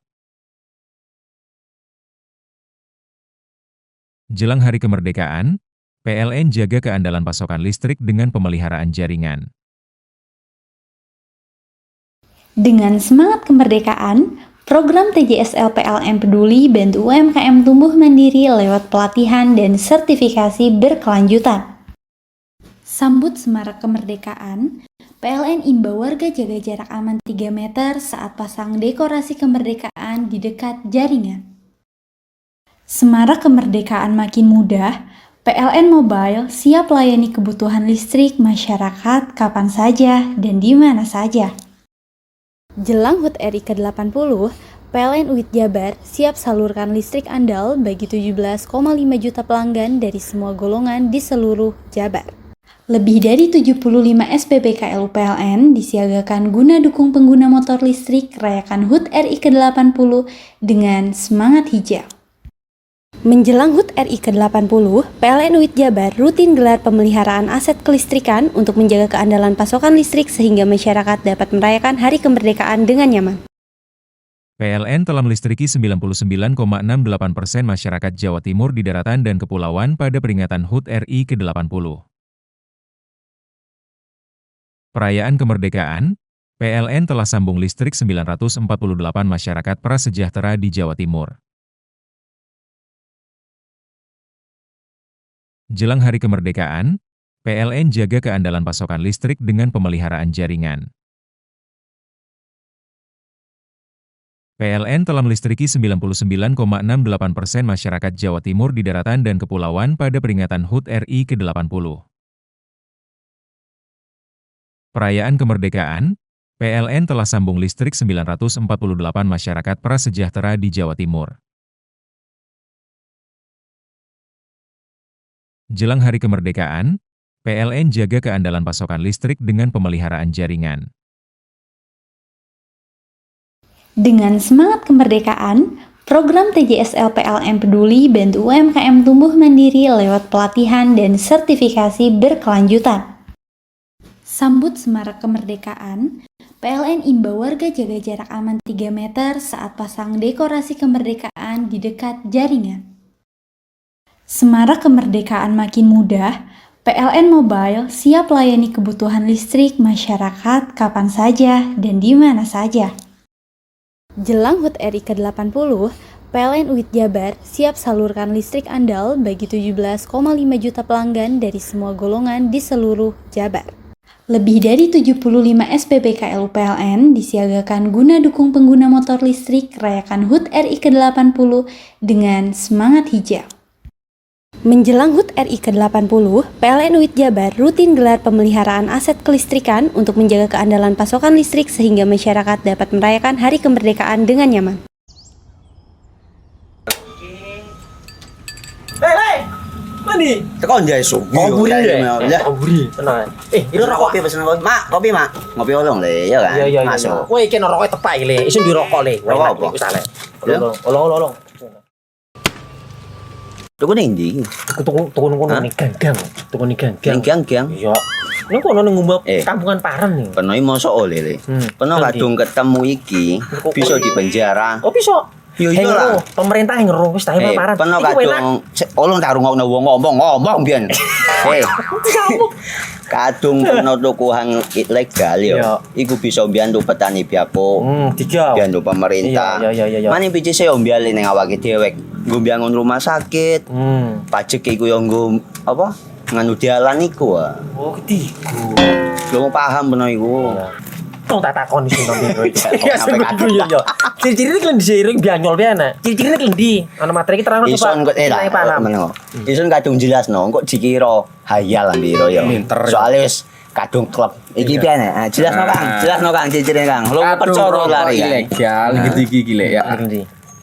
Jelang Hari Kemerdekaan, PLN jaga keandalan pasokan listrik dengan pemeliharaan jaringan. Dengan semangat kemerdekaan, program TJSL PLN Peduli bantu UMKM tumbuh mandiri lewat pelatihan dan sertifikasi berkelanjutan. Sambut semarak kemerdekaan, PLN imbau warga jaga jarak aman 3 meter saat pasang dekorasi kemerdekaan di dekat jaringan. Semarak kemerdekaan makin mudah, PLN Mobile siap layani kebutuhan listrik masyarakat kapan saja dan di mana saja. Jelang HUT RI ke-80, PLN UIT Jabar siap salurkan listrik andal bagi 17,5 juta pelanggan dari semua golongan di seluruh Jabar. Lebih dari 75 SPBKLU PLN disiagakan guna dukung pengguna motor listrik rayakan HUT RI ke-80 dengan semangat hijau. Menjelang HUT RI ke-80, PLN UIT Jabar rutin gelar pemeliharaan aset kelistrikan untuk menjaga keandalan pasokan listrik sehingga masyarakat dapat merayakan Hari Kemerdekaan dengan nyaman. PLN telah melistriki 99,68% masyarakat Jawa Timur di daratan dan kepulauan pada peringatan HUT RI ke-80. Perayaan kemerdekaan, PLN telah sambung listrik 948 masyarakat prasejahtera di Jawa Timur. Jelang Hari Kemerdekaan, PLN jaga keandalan pasokan listrik dengan pemeliharaan jaringan. PLN telah melistriki 99,68% masyarakat Jawa Timur di daratan dan kepulauan pada peringatan HUT RI ke-80. Perayaan kemerdekaan, PLN telah sambung listrik 948 masyarakat prasejahtera di Jawa Timur. Jelang Hari Kemerdekaan, PLN jaga keandalan pasokan listrik dengan pemeliharaan jaringan. Dengan semangat kemerdekaan, program TJSL PLN Peduli bantu UMKM tumbuh mandiri lewat pelatihan dan sertifikasi berkelanjutan. Sambut semarak kemerdekaan, PLN imbau warga jaga jarak aman 3 meter saat pasang dekorasi kemerdekaan di dekat jaringan. Semarak kemerdekaan makin mudah, PLN Mobile siap layani kebutuhan listrik masyarakat kapan saja dan di mana saja. Jelang HUT RI ke-80, PLN UIT Jabar siap salurkan listrik andal bagi 17,5 juta pelanggan dari semua golongan di seluruh Jabar. Lebih dari 75 SPBKLU PLN disiagakan guna dukung pengguna motor listrik rayakan HUT RI ke-80 dengan semangat hijau. Menjelang HUT RI ke-80, PLN UIT Jabar rutin gelar pemeliharaan aset kelistrikan untuk menjaga keandalan pasokan listrik sehingga masyarakat dapat merayakan Hari Kemerdekaan dengan nyaman. Hei, mandi. Tekan jaya subuh. Komburi ya. Komburi, tenang. Ini rokok. Kopi pesen kopi. Mak, kopi mak. Ngopi olong le, ya kan? Iya. Masuk. Woi, kena rokok tepak le. Isun di rokok le. Rokok apa? Wis ale. Ya? Olong. Tuku ning ndi? Tuku ngono ning gang. Tuku ning gang. Ning gang. Iya. Ning kono ning ngumba kampungan Paren nih. Peno iki mosok oleh le. Peno kadung ketemu iki bisa dipenjara. Oh, bisa. Yo iya lah. Pemerintah yang ngeru wis tahe Paren. Peno kadung olong tak rungokno wong ngomong biyen. Kadung peno tukuhan ilegal yo. Iku bisa mbiyantu petani biako. Mbiyantu pemerintah. Iya. Mane pici se mbiale ning awake dhewek. Nggo mbiangun rumah sakit. Pajak iku yo nggo apa? Nganu dalan iku. Oh, ketiku. Lu paham peno iku. Tong tak takoni sing nang biro iki. Iya. Ciri-cirine klendi seiring bianyol piana. Ciri-cirine klendi. Ana materi iki terang Ison kok meneng. Ison kadung jelasno kok dikira hayal biro ya. Soale wis kadung klub. Iki piana? Jelasno Kang ciri-cirine Kang. Lu percaya lari ilegal iki lek ya.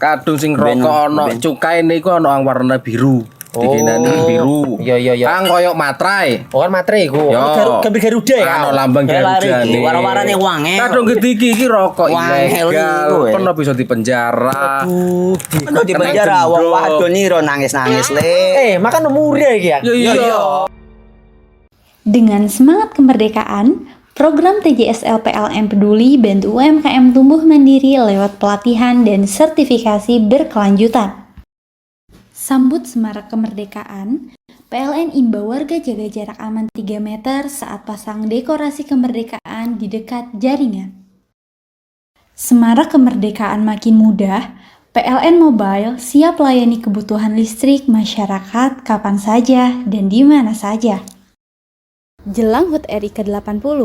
Kadung sing rokok ana cukaine iku ana warna biru. Dikenani biru. Iya. Kang koyo materai. Oh kan materai iku. Gambar Garuda ya. Ana lambang Garuda. Warna-warnane wange. Kadung iki rokok ilegal. Pernah bisa dipenjara. Pernah dipenjara wong wadon iro nangis-nangis le. Makan murah iki ya. Iya. Dengan semangat kemerdekaan, program TJSL PLN Peduli bantu UMKM tumbuh mandiri lewat pelatihan dan sertifikasi berkelanjutan. Sambut semarak kemerdekaan, PLN imbau warga jaga jarak aman 3 meter saat pasang dekorasi kemerdekaan di dekat jaringan. Semarak kemerdekaan makin mudah, PLN Mobile siap layani kebutuhan listrik masyarakat kapan saja dan di mana saja. Jelang HUT RI ke-80,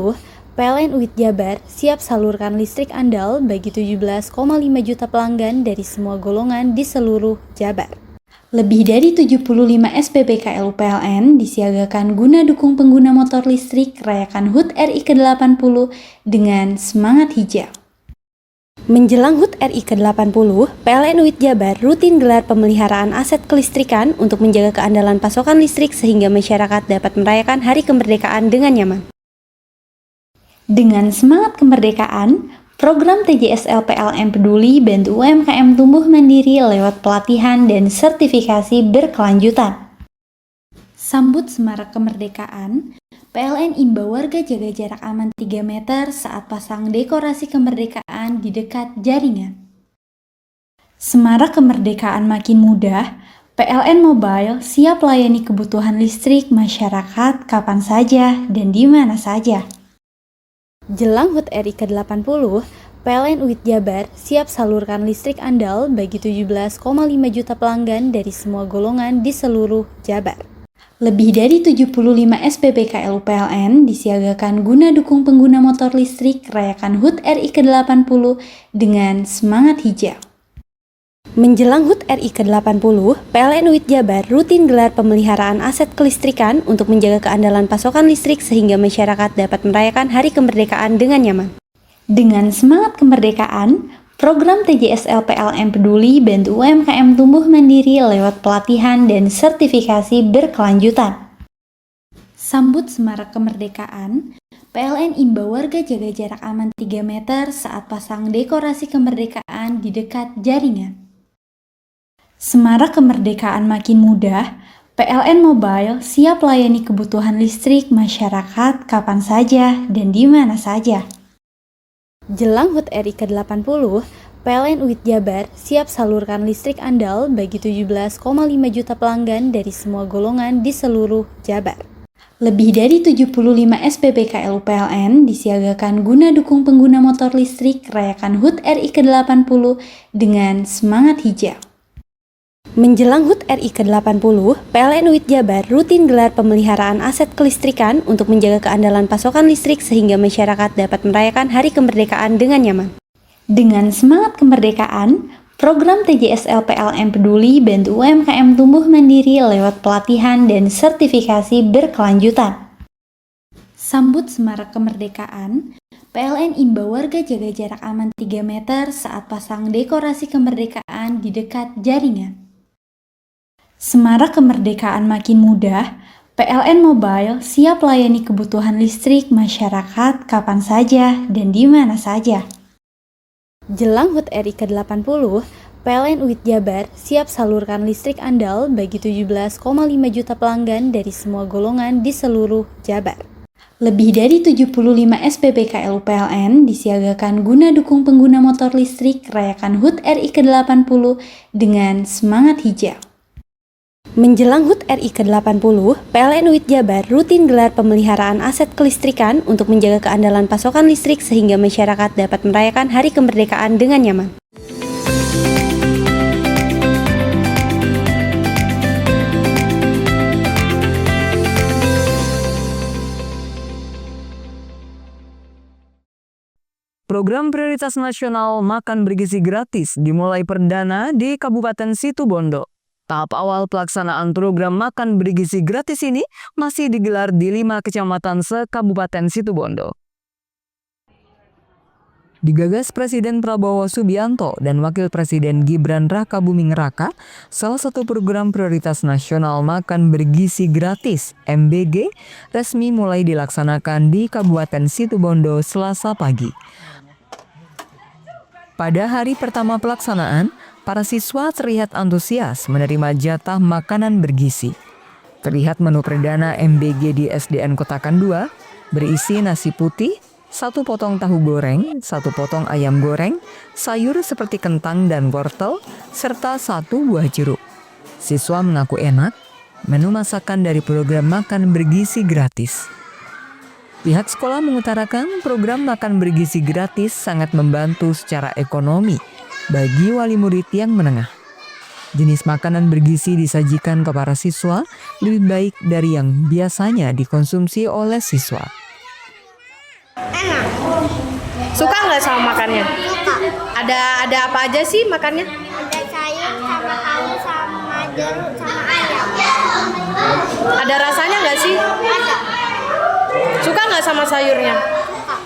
PLN UIT Jabar siap salurkan listrik andal bagi 17,5 juta pelanggan dari semua golongan di seluruh Jabar. Lebih dari 75 SPBKLU PLN disiagakan guna dukung pengguna motor listrik rayakan HUT RI ke-80 dengan semangat hijau. Menjelang HUT RI ke-80, PLN UIT Jabar rutin gelar pemeliharaan aset kelistrikan untuk menjaga keandalan pasokan listrik sehingga masyarakat dapat merayakan Hari Kemerdekaan dengan nyaman. Dengan semangat kemerdekaan, program TJSL PLN Peduli bantu UMKM tumbuh mandiri lewat pelatihan dan sertifikasi berkelanjutan. Sambut semarak kemerdekaan, PLN imbau warga jaga jarak aman 3 meter saat pasang dekorasi kemerdekaan di dekat jaringan. Semarak kemerdekaan makin mudah, PLN Mobile siap layani kebutuhan listrik masyarakat kapan saja dan di mana saja. Jelang HUT RI ke-80, PLN UIT Jabar siap salurkan listrik andal bagi 17,5 juta pelanggan dari semua golongan di seluruh Jabar. Lebih dari 75 SPBKLU PLN disiagakan guna dukung pengguna motor listrik rayakan HUT RI ke-80 dengan semangat hijau. Menjelang HUT RI ke-80, PLN UIT Jabar rutin gelar pemeliharaan aset kelistrikan untuk menjaga keandalan pasokan listrik sehingga masyarakat dapat merayakan Hari Kemerdekaan dengan nyaman. Dengan semangat kemerdekaan, program TJSL PLN Peduli bantu UMKM tumbuh mandiri lewat pelatihan dan sertifikasi berkelanjutan. Sambut semarak kemerdekaan, PLN imbau warga jaga jarak aman 3 meter saat pasang dekorasi kemerdekaan di dekat jaringan. Semarak kemerdekaan makin mudah, PLN Mobile siap layani kebutuhan listrik masyarakat kapan saja dan di mana saja. Jelang HUT RI ke-80, PLN UIT Jabar siap salurkan listrik andal bagi 17,5 juta pelanggan dari semua golongan di seluruh Jabar. Lebih dari 75 SPBKLU PLN disiagakan guna dukung pengguna motor listrik rayakan HUT RI ke-80 dengan semangat hijau. Menjelang HUT RI ke-80, PLN UIT Jabar rutin gelar pemeliharaan aset kelistrikan untuk menjaga keandalan pasokan listrik sehingga masyarakat dapat merayakan Hari Kemerdekaan dengan nyaman. Dengan semangat kemerdekaan, program TJSL PLN Peduli bantu UMKM tumbuh mandiri lewat pelatihan dan sertifikasi berkelanjutan. Sambut semarak kemerdekaan, PLN imbau warga jaga jarak aman 3 meter saat pasang dekorasi kemerdekaan di dekat jaringan. Semarak kemerdekaan makin mudah, PLN Mobile siap layani kebutuhan listrik masyarakat kapan saja dan di mana saja. Jelang HUT RI ke-80, PLN UIT Jabar siap salurkan listrik andal bagi 17,5 juta pelanggan dari semua golongan di seluruh Jabar. Lebih dari 75 SPBKLU PLN disiagakan guna dukung pengguna motor listrik rayakan HUT RI ke-80 dengan semangat hijau. Menjelang HUT RI ke-80, PLN UIT Jabar rutin gelar pemeliharaan aset kelistrikan untuk menjaga keandalan pasokan listrik sehingga masyarakat dapat merayakan Hari Kemerdekaan dengan nyaman. Program Prioritas Nasional Makan Bergizi Gratis dimulai perdana di Kabupaten Situbondo. Tahap awal pelaksanaan program makan bergizi gratis ini masih digelar di 5 kecamatan se-Kabupaten Situbondo. Digagas Presiden Prabowo Subianto dan Wakil Presiden Gibran Rakabuming Raka, salah satu program prioritas nasional makan bergizi gratis (MBG) resmi mulai dilaksanakan di Kabupaten Situbondo Selasa pagi. Pada hari pertama pelaksanaan, para siswa terlihat antusias menerima jatah makanan bergizi. Terlihat menu perdana MBG di SDN Kotakan 2 berisi nasi putih, 1 potong tahu goreng, 1 potong ayam goreng, sayur seperti kentang dan wortel, serta 1 buah jeruk. Siswa mengaku enak, menu masakan dari program makan bergizi gratis. Pihak sekolah mengutarakan program makan bergizi gratis sangat membantu secara ekonomi bagi wali murid yang menengah. Jenis makanan bergizi disajikan ke para siswa lebih baik dari yang biasanya dikonsumsi oleh siswa. Enak. Suka nggak sama makannya? Suka. Ada apa aja sih makannya? Ada sayur, sama tahu, sama jeruk, sama ayam. Ada rasanya nggak sih? Ada. Suka nggak sama sayurnya? Suka.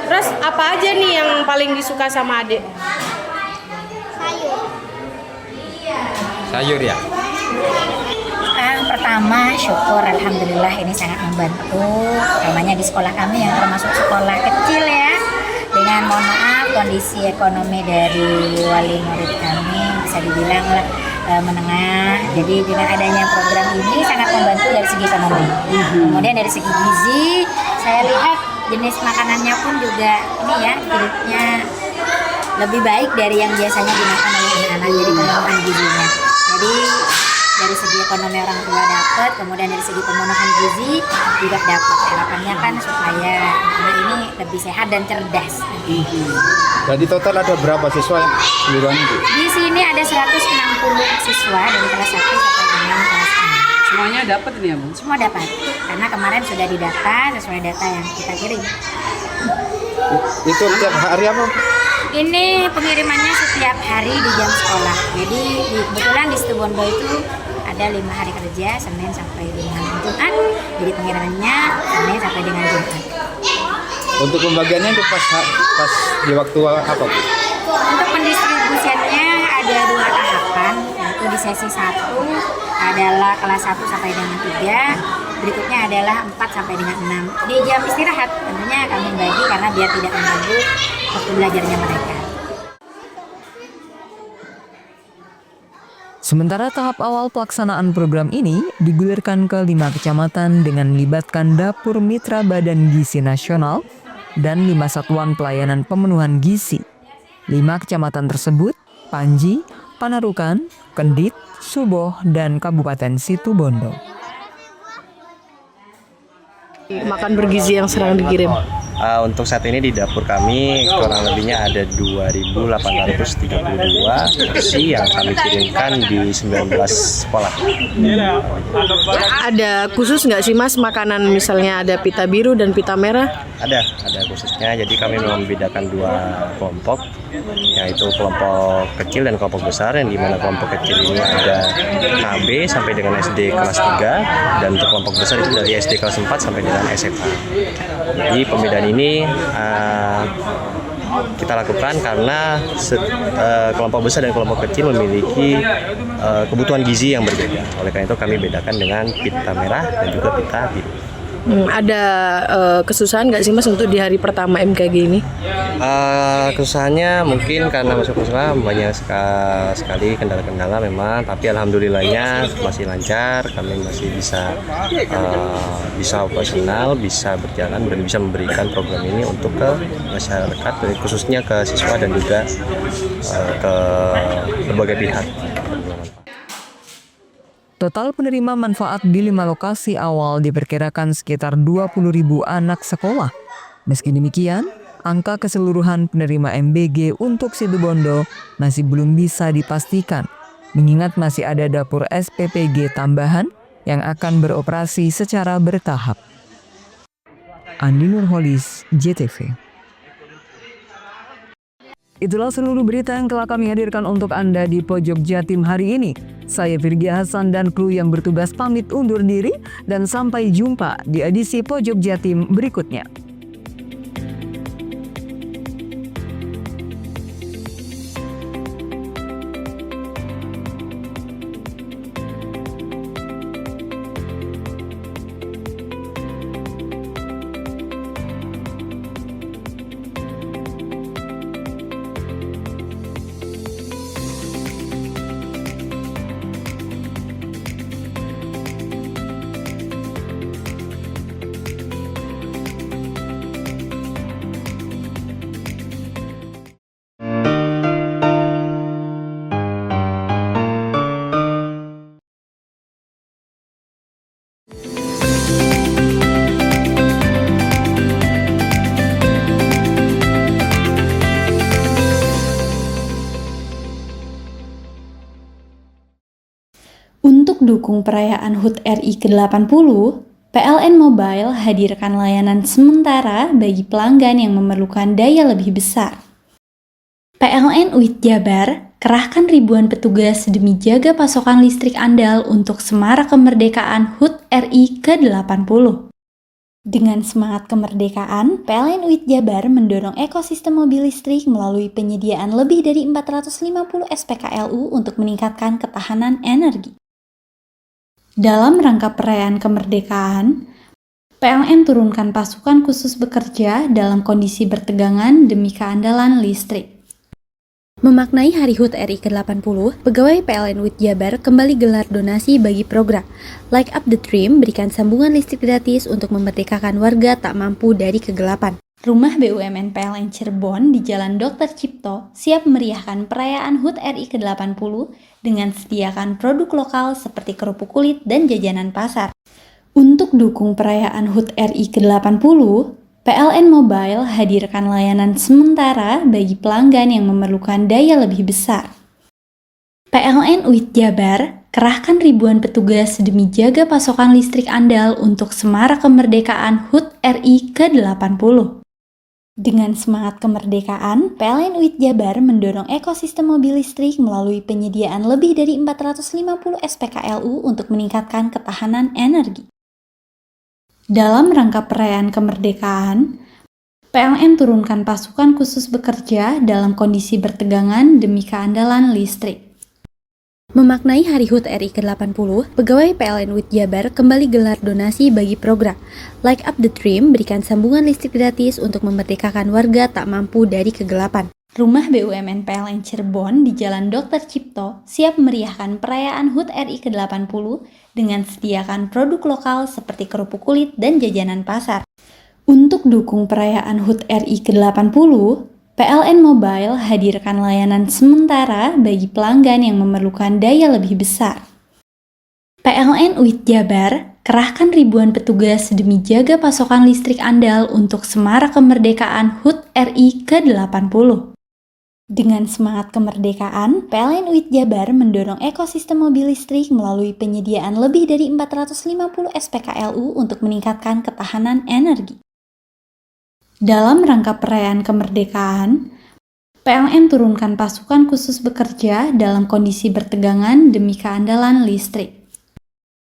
Terus apa aja nih yang paling disuka sama adik? Sayur. Sayur ya? Pertama, syukur alhamdulillah ini sangat membantu, namanya di sekolah kami yang termasuk sekolah kecil ya. Dengan mohon maaf kondisi ekonomi dari wali murid kami bisa dibilang menengah. Jadi dengan adanya program ini sangat membantu dari segi ekonomi. Kemudian dari segi gizi, saya lihat jenis makanannya pun juga ini ya, gizinya lebih baik dari yang biasanya dimakan oleh anak-anak, jadi pemenuhan gizinya. Jadi dari segi ekonomi orang tua dapat, kemudian dari segi pemenuhan gizi juga dapat. Harapannya kan supaya anak ini lebih sehat dan cerdas. Jadi total ada berapa siswa yang keseluruhan itu? Di sini ada 160 siswa dari kelas 1 sampai dengan kelas 6. Semuanya dapat ini ya Bu? Semua dapat, karena kemarin sudah didata sesuai data yang kita kirim. Itu tiap hari apa? Ini pengirimannya setiap hari di jam sekolah. Jadi kebetulan di Situbondo itu ada 5 hari kerja, Senin sampai dengan Jumat. Jadi pengirimannya Senin sampai dengan Jumat. Untuk pembagiannya itu pas di waktu apa Bu? Untuk pendistribusiannya ada 2 tahapan, yaitu di sesi 1 adalah kelas 1 sampai dengan 3, berikutnya adalah 4 sampai dengan 6. Di jam istirahat tentunya kami bagi karena biar tidak mengganggu waktu belajarnya mereka. Sementara tahap awal pelaksanaan program ini digulirkan ke 5 kecamatan dengan melibatkan Dapur Mitra Badan Gizi Nasional, dan 5 satuan pelayanan pemenuhan gizi. 5 kecamatan tersebut, Panji, Panarukan, Kendit, Suboh, dan Kabupaten Situbondo. Makan bergizi yang sedang dikirim. Untuk saat ini di dapur kami kurang lebihnya ada 2.832 porsi yang kami kirimkan di 19 sekolah. Ada khusus nggak sih Mas makanan, misalnya ada pita biru dan pita merah? Ada khususnya. Jadi kami memang membedakan 2 kelompok, yaitu kelompok kecil dan kelompok besar, yang dimana kelompok kecil ini ada KB sampai dengan SD kelas 3, dan untuk kelompok besar itu dari SD kelas 4 sampai dengan SMA. Jadi pembedaan ini kita lakukan karena kelompok besar dan kelompok kecil memiliki kebutuhan gizi yang berbeda. Oleh karena itu kami bedakan dengan pita merah dan juga pita biru. Ada kesusahan nggak sih Mas untuk di hari pertama MKG ini? Kesusahannya mungkin karena masuk sekolah banyak sekali kendala-kendala memang, tapi alhamdulillahnya masih lancar. Kami masih bisa operasional, bisa berjalan dan bisa memberikan program ini untuk ke masyarakat, khususnya ke siswa dan juga ke berbagai pihak. Total penerima manfaat di 5 lokasi awal diperkirakan sekitar 20.000 anak sekolah. Meski demikian, angka keseluruhan penerima MBG untuk Situbondo masih belum bisa dipastikan, mengingat masih ada dapur SPPG tambahan yang akan beroperasi secara bertahap. Andi Nurholis, JTV. Itulah seluruh berita yang telah kami hadirkan untuk Anda di Pojok Jatim hari ini. Saya Virgia Hasan dan kru yang bertugas pamit undur diri dan sampai jumpa di edisi Pojok Jatim berikutnya. Untuk dukung perayaan HUT RI ke-80, PLN Mobile hadirkan layanan sementara bagi pelanggan yang memerlukan daya lebih besar. PLN UIT Jabar kerahkan ribuan petugas demi jaga pasokan listrik andal untuk semarak kemerdekaan HUT RI ke-80. Dengan semangat kemerdekaan, PLN UIT Jabar mendorong ekosistem mobil listrik melalui penyediaan lebih dari 450 SPKLU untuk meningkatkan ketahanan energi. Dalam rangka perayaan kemerdekaan, PLN turunkan pasukan khusus bekerja dalam kondisi bertegangan demi keandalan listrik. Memaknai Hari HUT RI ke-80, pegawai PLN UIT Jabar kembali gelar donasi bagi program Light Up the Dream, berikan sambungan listrik gratis untuk memerdekakan warga tak mampu dari kegelapan. Rumah BUMN PLN Cirebon di Jalan Dr. Cipto siap meriahkan perayaan HUT RI ke-80 dengan sediakan produk lokal seperti kerupuk kulit dan jajanan pasar. Untuk dukung perayaan HUT RI ke-80, PLN Mobile hadirkan layanan sementara bagi pelanggan yang memerlukan daya lebih besar. PLN UIT Jabar kerahkan ribuan petugas demi jaga pasokan listrik andal untuk semarak kemerdekaan HUT RI ke-80. Dengan semangat kemerdekaan, PLN UIT Jabar mendorong ekosistem mobil listrik melalui penyediaan lebih dari 450 SPKLU untuk meningkatkan ketahanan energi. Dalam rangka perayaan kemerdekaan, PLN turunkan pasukan khusus bekerja dalam kondisi bertegangan demi keandalan listrik. Memaknai Hari HUT RI ke-80, pegawai PLN UIT Jabar kembali gelar donasi bagi program Light Up the Dream, berikan sambungan listrik gratis untuk memerdekakan warga tak mampu dari kegelapan. Rumah BUMN PLN Cirebon di Jalan Dr. Cipto siap meriahkan perayaan HUT RI ke-80 dengan sediakan produk lokal seperti kerupuk kulit dan jajanan pasar. Untuk dukung perayaan HUT RI ke-80, PLN Mobile hadirkan layanan sementara bagi pelanggan yang memerlukan daya lebih besar. PLN UIT Jabar kerahkan ribuan petugas demi jaga pasokan listrik andal untuk semarak kemerdekaan HUT RI ke-80. Dengan semangat kemerdekaan, PLN UIT Jabar mendorong ekosistem mobil listrik melalui penyediaan lebih dari 450 SPKLU untuk meningkatkan ketahanan energi. Dalam rangka perayaan kemerdekaan, PLN turunkan pasukan khusus bekerja dalam kondisi bertegangan demi keandalan listrik.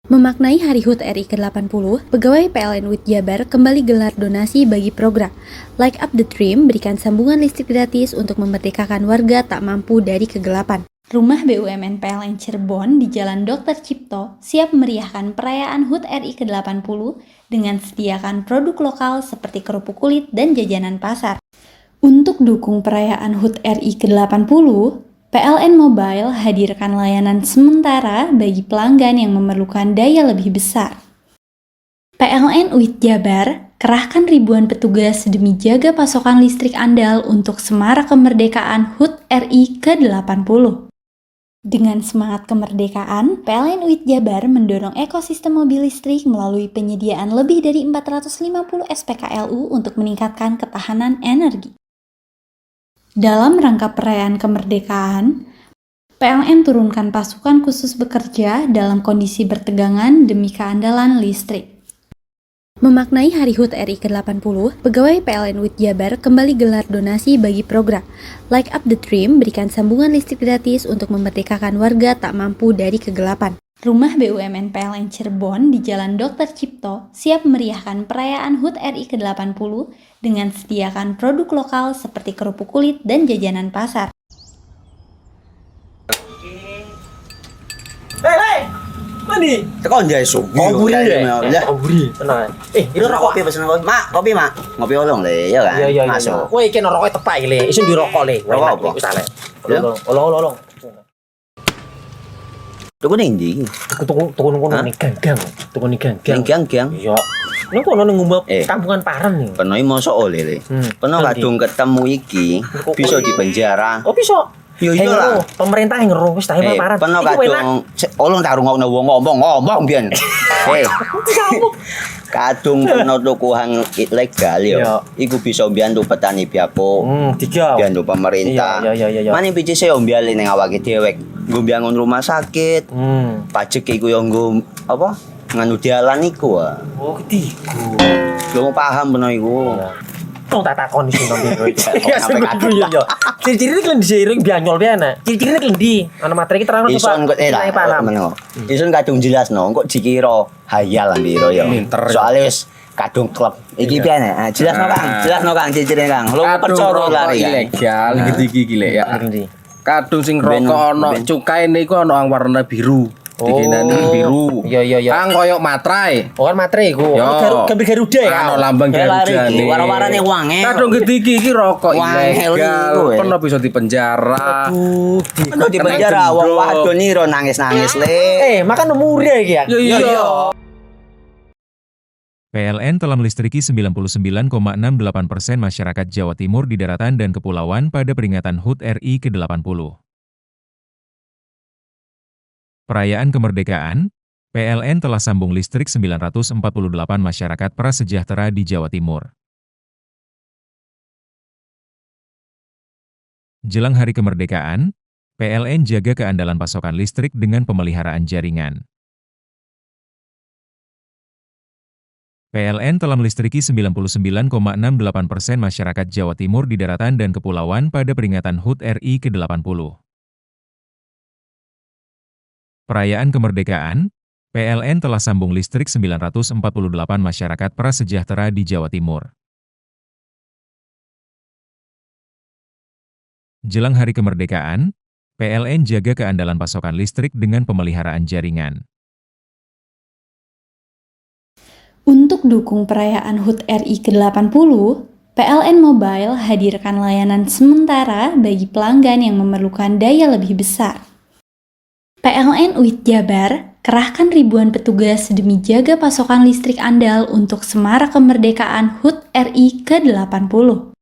Memaknai Hari HUT RI ke-80, pegawai PLN UIT Jabar kembali gelar donasi bagi program Light Up the Dream, berikan sambungan listrik gratis untuk memerdekakan warga tak mampu dari kegelapan. Rumah BUMN PLN Cirebon di Jalan Dr. Cipto siap meriahkan perayaan HUT RI ke-80 dengan sediakan produk lokal seperti kerupuk kulit dan jajanan pasar. Untuk dukung perayaan HUT RI ke-80, PLN Mobile hadirkan layanan sementara bagi pelanggan yang memerlukan daya lebih besar. PLN UIT Jabar kerahkan ribuan petugas demi jaga pasokan listrik andal untuk semarak kemerdekaan HUT RI ke-80. Dengan semangat kemerdekaan, PLN UIT Jabar mendorong ekosistem mobil listrik melalui penyediaan lebih dari 450 SPKLU untuk meningkatkan ketahanan energi. Dalam rangka perayaan kemerdekaan, PLN turunkan pasukan khusus bekerja dalam kondisi bertegangan demi keandalan listrik. Memaknai Hari HUT RI ke-80, pegawai PLN UIT Jabar kembali gelar donasi bagi program Light Up the Dream, berikan sambungan listrik gratis untuk memerdekakan warga tak mampu dari kegelapan. Rumah BUMN PLN Cirebon di Jalan Dr. Cipto siap meriahkan perayaan HUT RI ke-80 dengan sediakan produk lokal seperti kerupuk kulit dan jajanan pasar. Hei, mandi. Tekan jaya su. Ngoburi ya. Ngoburi. Tenang. Ini rokok kopi pesen kopi. Mak, kopi mak. Ngopi olong le, ya kan? Iya. Masuk. Kowe iki rokok tepak iki le. Isin dirokok le. Rokok apa? Wis ale. Olong. Tuku ning ndi? Tuku ning gang-gang. Tuku ning gang-gang. Ning gang-gang. Iya. Ning kono ning ngumba kampungan Paren nih. Penoi mosok oleh le. Peno kadung ketemu iki bisa dipenjara. Oh bisa. Yo iya lah. Pemerintah yang ngeru wis ta Paren. Peno kadung olong tak rungokno wong ngomong biyen. Kadung peno tukuhan ilegal yo. Iku bisa mbiyantu petani biapo. Mbiyantu pemerintah. Iya. Mane picise yo mbiale ning awake dhewek. Nggo mbiangun rumah sakit. Pajak iku yo nggo apa? Nganu dalan iku ah. Oh, ketiku. Lu paham peno iku. Tong tak takoni sing nang dhewe. Ya sebenernya yo. Ciri-ciri iki diseiring bianyol piye Ciri-ciri klendi. Ana materi iki terang Ison kok paham. Ison kadung jelasno, kok dikira hayal ambiro yo. Soale wis kadung klub. Iki piye nek? Jelasno Kang ciri-cirine Kang. Lu percaya lari ilegal iki lek ya. Kadung sing rokok ana cukaine iku ana warna biru. Dikenani biru. Iya. Kang koyo matrai. Oh kan matrai iku. Gambar Garuda ya. Ana lambang Garuda. Warna-warnane wange. Kadung gede iki rokok ilegal. Pernah bisa dipenjara. Aduh, dipenjara wong wadon iro nangis-nangis le. Makan murah iki ya. Iya. PLN telah melistriki 99,68% masyarakat Jawa Timur di daratan dan kepulauan pada peringatan HUT RI ke-80. Perayaan kemerdekaan, PLN telah sambung listrik 948 masyarakat prasejahtera di Jawa Timur. Jelang hari kemerdekaan, PLN jaga keandalan pasokan listrik dengan pemeliharaan jaringan. PLN telah melistriki 99,68% masyarakat Jawa Timur di daratan dan kepulauan pada peringatan HUT RI ke-80. Perayaan kemerdekaan, PLN telah sambung listrik 948 masyarakat prasejahtera di Jawa Timur. Jelang hari kemerdekaan, PLN jaga keandalan pasokan listrik dengan pemeliharaan jaringan. Untuk dukung perayaan HUT RI ke-80, PLN Mobile hadirkan layanan sementara bagi pelanggan yang memerlukan daya lebih besar. PLN UIT Jabar kerahkan ribuan petugas demi jaga pasokan listrik andal untuk Semarak Kemerdekaan HUT RI ke-80.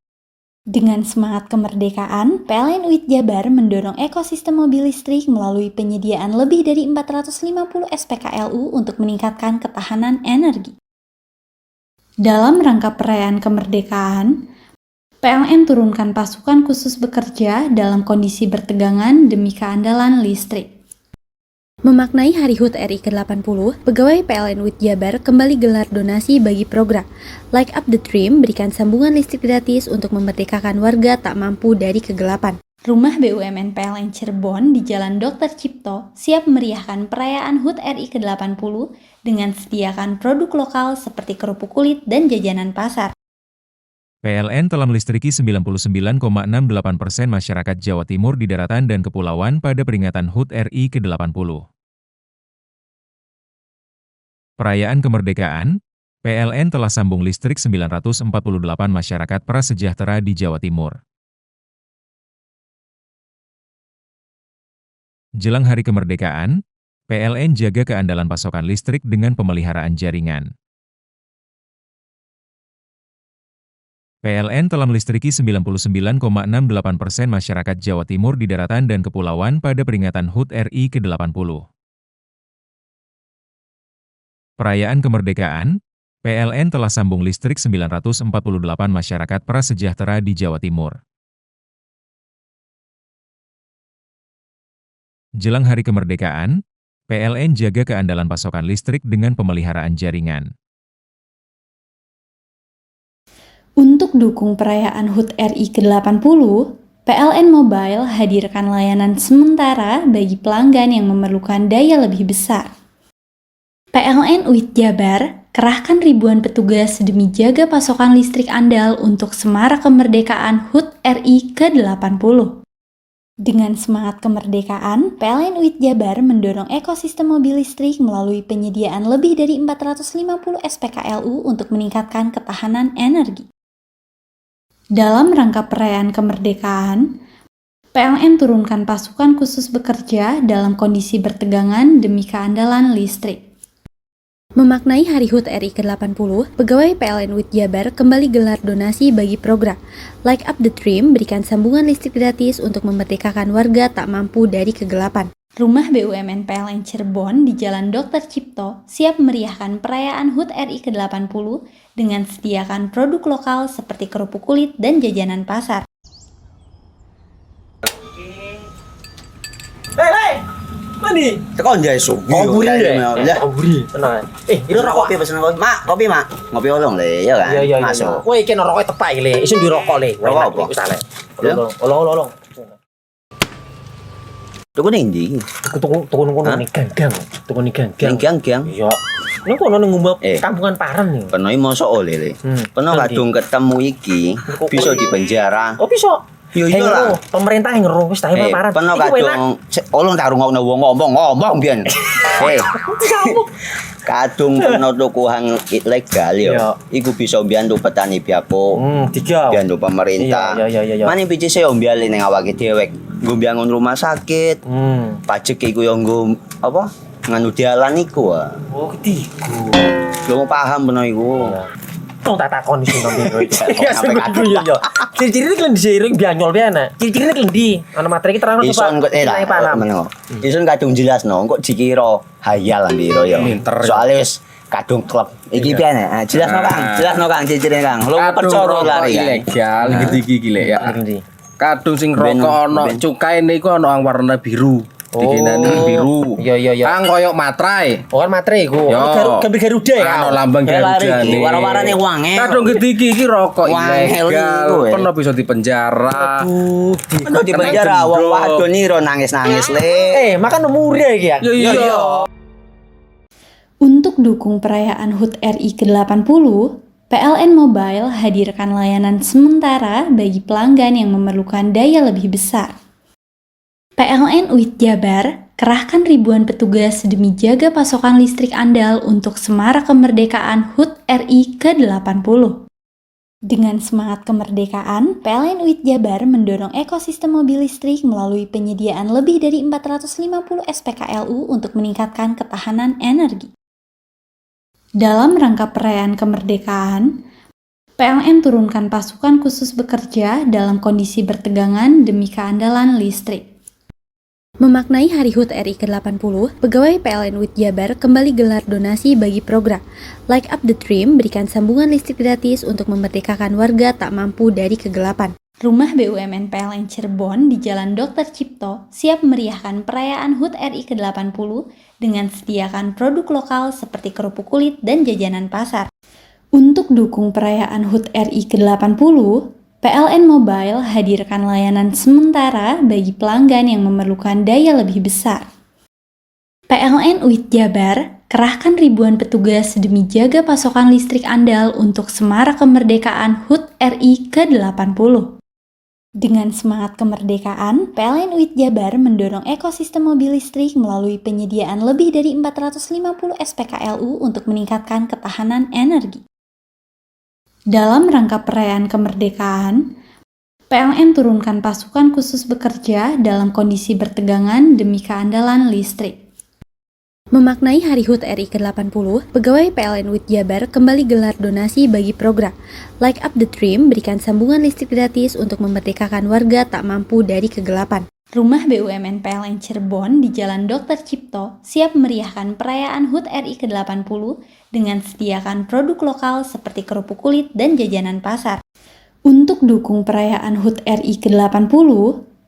Dengan semangat kemerdekaan, PLN UIT Jabar mendorong ekosistem mobil listrik melalui penyediaan lebih dari 450 SPKLU untuk meningkatkan ketahanan energi. Dalam rangka perayaan kemerdekaan, PLN turunkan pasukan khusus bekerja dalam kondisi bertegangan demi keandalan listrik. Memaknai Hari HUT RI ke-80, pegawai PLN UIT Jabar kembali gelar donasi bagi program Light Up the Dream, berikan sambungan listrik gratis untuk memerdekakan warga tak mampu dari kegelapan. Rumah BUMN PLN Cirebon di Jalan Dr. Cipto siap meriahkan perayaan HUT RI ke-80 dengan sediakan produk lokal seperti kerupuk kulit dan jajanan pasar. PLN telah melistriki 99,68% masyarakat Jawa Timur di daratan dan kepulauan pada peringatan HUT RI ke-80. Perayaan kemerdekaan, PLN telah sambung listrik 948 masyarakat prasejahtera di Jawa Timur. Jelang hari kemerdekaan, PLN jaga keandalan pasokan listrik dengan pemeliharaan jaringan. PLN telah melistriki 99,68% masyarakat Jawa Timur di daratan dan kepulauan pada peringatan HUT RI ke-80. Perayaan kemerdekaan, PLN telah sambung listrik 948 masyarakat prasejahtera di Jawa Timur. Jelang hari kemerdekaan, PLN jaga keandalan pasokan listrik dengan pemeliharaan jaringan. Untuk dukung perayaan HUT RI ke-80, PLN Mobile hadirkan layanan sementara bagi pelanggan yang memerlukan daya lebih besar. PLN UIT Jabar kerahkan ribuan petugas demi jaga pasokan listrik andal untuk Semarak Kemerdekaan HUT RI ke-80. Dengan semangat kemerdekaan, PLN UIT Jabar mendorong ekosistem mobil listrik melalui penyediaan lebih dari 450 SPKLU untuk meningkatkan ketahanan energi. Dalam rangka perayaan kemerdekaan, PLN turunkan pasukan khusus bekerja dalam kondisi bertegangan demi keandalan listrik. Memaknai Hari HUT RI ke-80, pegawai PLN UIT Jabar kembali gelar donasi bagi program Light Up the Dream, berikan sambungan listrik gratis untuk memerdekakan warga tak mampu dari kegelapan. Rumah BUMN PLN Cirebon di Jalan Dr. Cipto siap meriahkan perayaan HUT RI ke-80 dengan sediakan produk lokal seperti kerupuk kulit dan jajanan pasar. Hei, mandi. Tekan jaya su. Ngoburi deh. Ngoburi, tenang. Itu rokok kopi pesen kopi. Mak, kopi mak. Ngopi olong le, ya kan? Iya. Masuk. Woi, kena rokoknya tepak le. Isun dirokok le. Rokok apa? Wis ale. Olong. Tuku ning ndi? Tuku ning gang. Tuku ning gang. Ning gang. Iya. Ning kono ning ngumap kampungan Paren nih. Peno iki mosok oleh le. Peno kadung ketemu iki bisa dipenjara. Oh, bisa. Yo iya lah. Pemerintah yang ngeru wis tahe Paren. Peno kadung olong tak rungokno wong ngomong biyen. Kadung peno tuku hang ilegal yo. Iku bisa mbiyantu petani biako. Mbiyantu pemerintah. Iya. Mane pici se mbiali ning awake dhewek. Nggo mbiangun rumah sakit. Pajak iku yo nggo apa? Nganu dalan iku. Oh, ketiku. Lu paham peno iku. Tong tak takon di sini ya sampai kadung yo. Ciri-ciri iki diseiring bianyol piana. Ciri-ciri iki ndi? Ana materi iki terang Ison kok meneng. Ison kadung jelasno kok dikira hayal ndiro yo. Soale wis kadung klub iki piana. Jelasno Kang ciri-ciri Kang. Lu percaya lari ilegal iki lek ya. Kadung sing rokok ana cukaine iku ana warna biru. Dikenani biru. Iya. Kang koyo matrai. Oh, kan matrai iku. Gambar Garuda ya. Ono lambang Garuda nih. Warna-warnane wange. Kadung iki rokok ilegal. Pernah bisa dipenjara. Pernah dipenjara wong wadon iro nangis-nangis le. Makan murah iki ya. Iya. Untuk dukung perayaan HUT RI ke-80, PLN Mobile hadirkan layanan sementara bagi pelanggan yang memerlukan daya lebih besar. PLN UIT Jabar kerahkan ribuan petugas demi jaga pasokan listrik andal untuk Semarak Kemerdekaan HUT RI ke-80. Dengan semangat kemerdekaan, PLN UIT Jabar mendorong ekosistem mobil listrik melalui penyediaan lebih dari 450 SPKLU untuk meningkatkan ketahanan energi. Dalam rangka perayaan kemerdekaan, PLN turunkan pasukan khusus bekerja dalam kondisi bertegangan demi keandalan listrik. Memaknai Hari HUT RI ke-80, pegawai PLN UIT Jabar kembali gelar donasi bagi program Light Up the Dream, berikan sambungan listrik gratis untuk memerdekakan warga tak mampu dari kegelapan. Rumah BUMN PLN Cirebon di Jalan Dr. Cipto siap meriahkan perayaan HUT RI ke-80 dengan sediakan produk lokal seperti kerupuk kulit dan jajanan pasar. Untuk dukung perayaan HUT RI ke-80, PLN Mobile hadirkan layanan sementara bagi pelanggan yang memerlukan daya lebih besar. PLN UIT Jabar kerahkan ribuan petugas demi jaga pasokan listrik andal untuk semarak kemerdekaan HUT RI ke-80. Dengan semangat kemerdekaan, PLN UIT Jabar mendorong ekosistem mobil listrik melalui penyediaan lebih dari 450 SPKLU untuk meningkatkan ketahanan energi. Dalam rangka perayaan kemerdekaan, PLN turunkan pasukan khusus bekerja dalam kondisi bertegangan demi keandalan listrik. Memaknai Hari HUT RI ke-80, pegawai PLN UIT Jabar kembali gelar donasi bagi program Light Up the Dream, berikan sambungan listrik gratis untuk memerdekakan warga tak mampu dari kegelapan. Rumah BUMN PLN Cirebon di Jalan Dr. Cipto siap meriahkan perayaan HUT RI ke-80 dengan sediakan produk lokal seperti kerupuk kulit dan jajanan pasar. Untuk dukung perayaan HUT RI ke-80,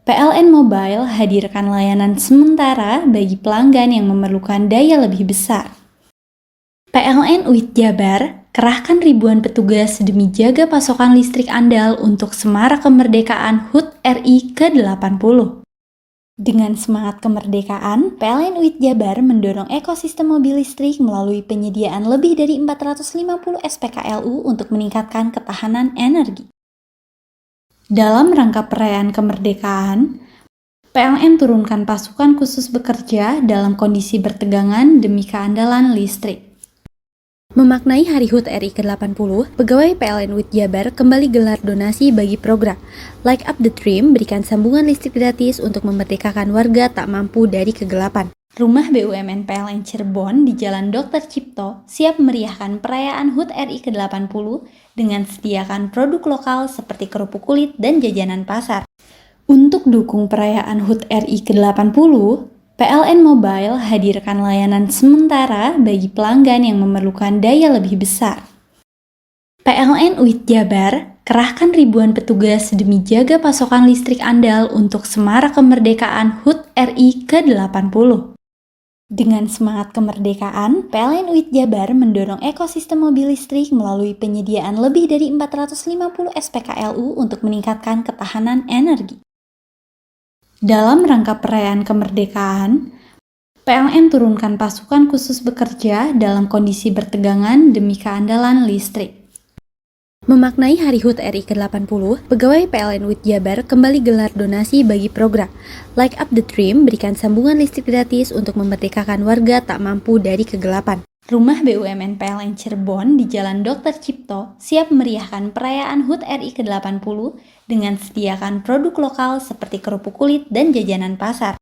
PLN Mobile hadirkan layanan sementara bagi pelanggan yang memerlukan daya lebih besar. PLN UIT Jabar kerahkan ribuan petugas demi jaga pasokan listrik andal untuk semarak kemerdekaan HUT RI ke-80. Dengan semangat kemerdekaan, PLN UIT Jabar mendorong ekosistem mobil listrik melalui penyediaan lebih dari 450 SPKLU untuk meningkatkan ketahanan energi. Dalam rangka perayaan kemerdekaan, PLN turunkan pasukan khusus bekerja dalam kondisi bertegangan demi keandalan listrik. Memaknai Hari HUT RI ke-80, pegawai PLN UIT Jabar kembali gelar donasi bagi program Light Up the Dream, berikan sambungan listrik gratis untuk memerdekakan warga tak mampu dari kegelapan. Rumah BUMN PLN Cirebon di Jalan Dr. Cipto siap meriahkan perayaan HUT RI ke-80 dengan sediakan produk lokal seperti kerupuk kulit dan jajanan pasar. Untuk dukung perayaan HUT RI ke-80, PLN Mobile hadirkan layanan sementara bagi pelanggan yang memerlukan daya lebih besar. PLN UIT Jabar kerahkan ribuan petugas demi jaga pasokan listrik andal untuk semarak kemerdekaan HUT RI ke-80. Dengan semangat kemerdekaan, PLN UIT Jabar mendorong ekosistem mobil listrik melalui penyediaan lebih dari 450 SPKLU untuk meningkatkan ketahanan energi. Dalam rangka perayaan kemerdekaan, PLN turunkan pasukan khusus bekerja dalam kondisi bertegangan demi keandalan listrik. Memaknai Hari HUT RI ke-80, pegawai PLN UIT Jabar kembali gelar donasi bagi program Light Up the Dream, berikan sambungan listrik gratis untuk memerdekakan warga tak mampu dari kegelapan. Rumah BUMN PLN Cirebon di Jalan Dr. Cipto siap meriahkan perayaan HUT RI ke-80 dengan sediakan produk lokal seperti kerupuk kulit dan jajanan pasar.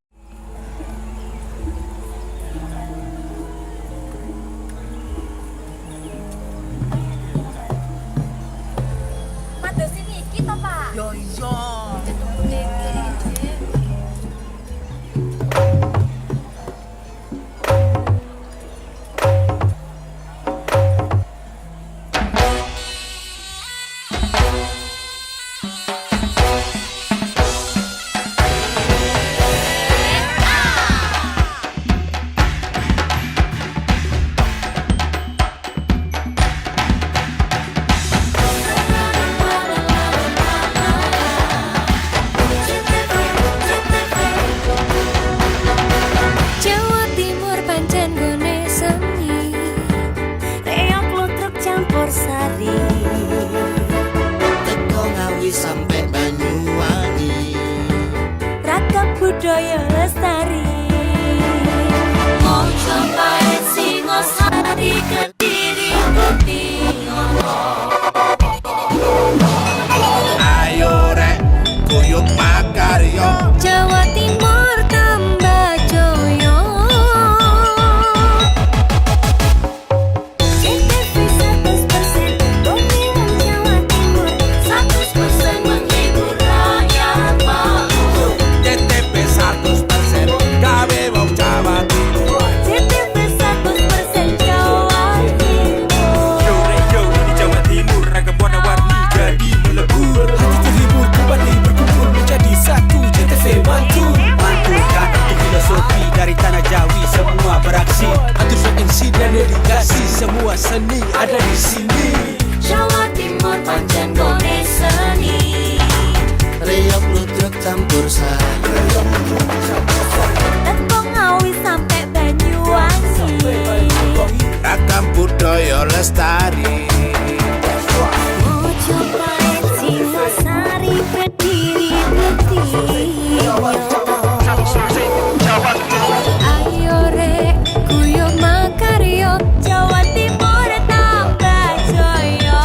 dedikasi, semua seni ada di sini. Jawa Timur pancen gone seni. Riok lutut campur sari. Tepung Ngawi sampai Banyuwangi. Ragam budaya lestari. Mojopahit Singosari berdiri ayo rek guyo makaryo Jawa Timur tambah jaya.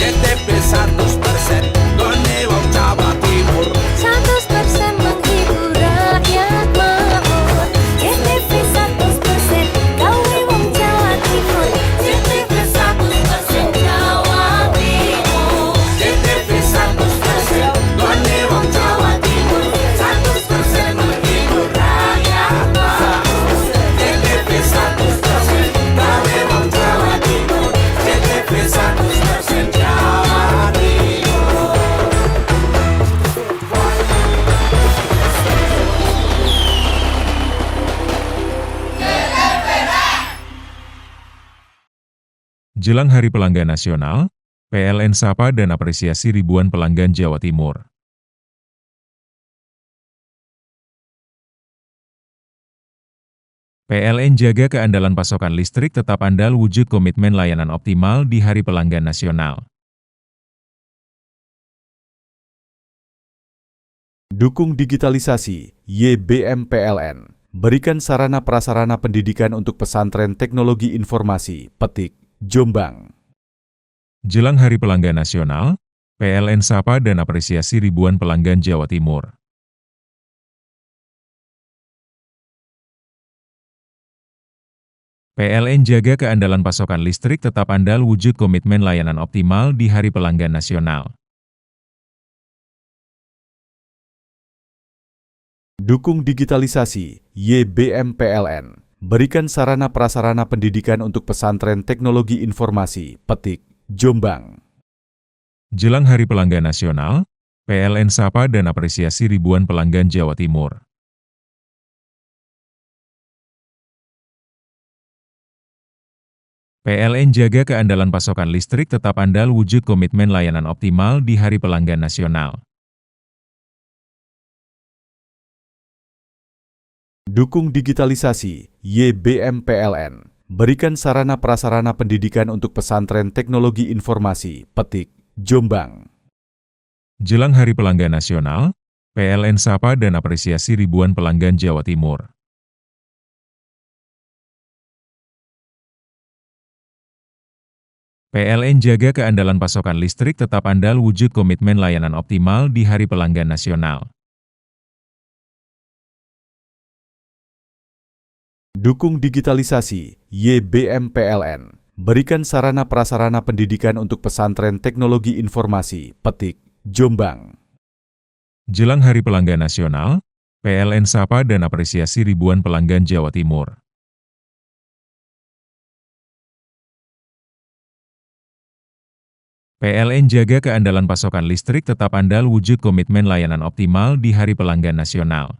JTP 100% gone wong Jawa Timur. 100% menghibur rakyat makmur. JTP 100% gawe wong Jawa Timur. JTP 100% Jawa Timur. JTP 100% gone wong Jawa Timur. 100% menghibur rakyat makmur. JTP 100% gawe wong Jawa Timur. JTP 100% Jawa Timur. Jelang Hari Pelanggan Nasional, PLN sapa dan apresiasi ribuan pelanggan Jawa Timur. PLN jaga keandalan pasokan listrik tetap andal wujud komitmen layanan optimal di Hari Pelanggan Nasional. Dukung digitalisasi, YBM PLN. Berikan sarana prasarana pendidikan untuk pesantren teknologi informasi, Petik, Jombang. Jelang Hari Pelanggan Nasional, PLN sapa dan apresiasi ribuan pelanggan Jawa Timur. PLN jaga keandalan pasokan listrik tetap andal wujud komitmen layanan optimal di Hari Pelanggan Nasional. Dukung digitalisasi, YBM PLN. Berikan sarana prasarana pendidikan untuk pesantren teknologi informasi, Petik, Jombang. Jelang Hari Pelanggan Nasional, PLN sapa dan apresiasi ribuan pelanggan Jawa Timur. PLN jaga keandalan pasokan listrik tetap andal wujud komitmen layanan optimal di Hari Pelanggan Nasional. Dukung digitalisasi, YBM PLN. Berikan sarana prasarana pendidikan untuk pesantren teknologi informasi, Petik, Jombang. Jelang Hari Pelanggan Nasional, PLN sapa dan apresiasi ribuan pelanggan Jawa Timur. PLN jaga keandalan pasokan listrik tetap andal wujud komitmen layanan optimal di Hari Pelanggan Nasional. Dukung digitalisasi, YBM PLN. Berikan sarana prasarana pendidikan untuk pesantren teknologi informasi, Petik, Jombang. Jelang Hari Pelanggan Nasional, PLN sapa dan apresiasi ribuan pelanggan Jawa Timur. PLN jaga keandalan pasokan listrik tetap andal wujud komitmen layanan optimal di Hari Pelanggan Nasional.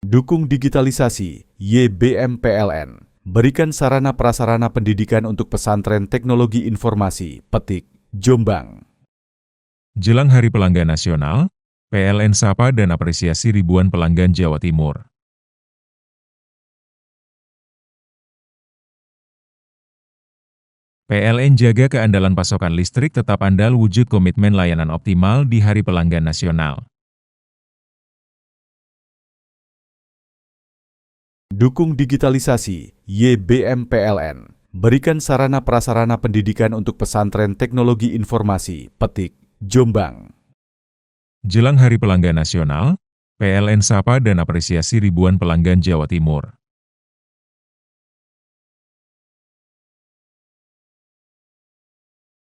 Dukung digitalisasi, YBM PLN. Berikan sarana prasarana pendidikan untuk pesantren teknologi informasi, Petik, Jombang. Jelang Hari Pelanggan Nasional, PLN sapa dan apresiasi ribuan pelanggan Jawa Timur. PLN jaga keandalan pasokan listrik tetap andal wujud komitmen layanan optimal di Hari Pelanggan Nasional. Dukung digitalisasi, YBM PLN. Berikan sarana prasarana pendidikan untuk pesantren teknologi informasi, Petik, Jombang. Jelang Hari Pelanggan Nasional, PLN sapa dan apresiasi ribuan pelanggan Jawa Timur.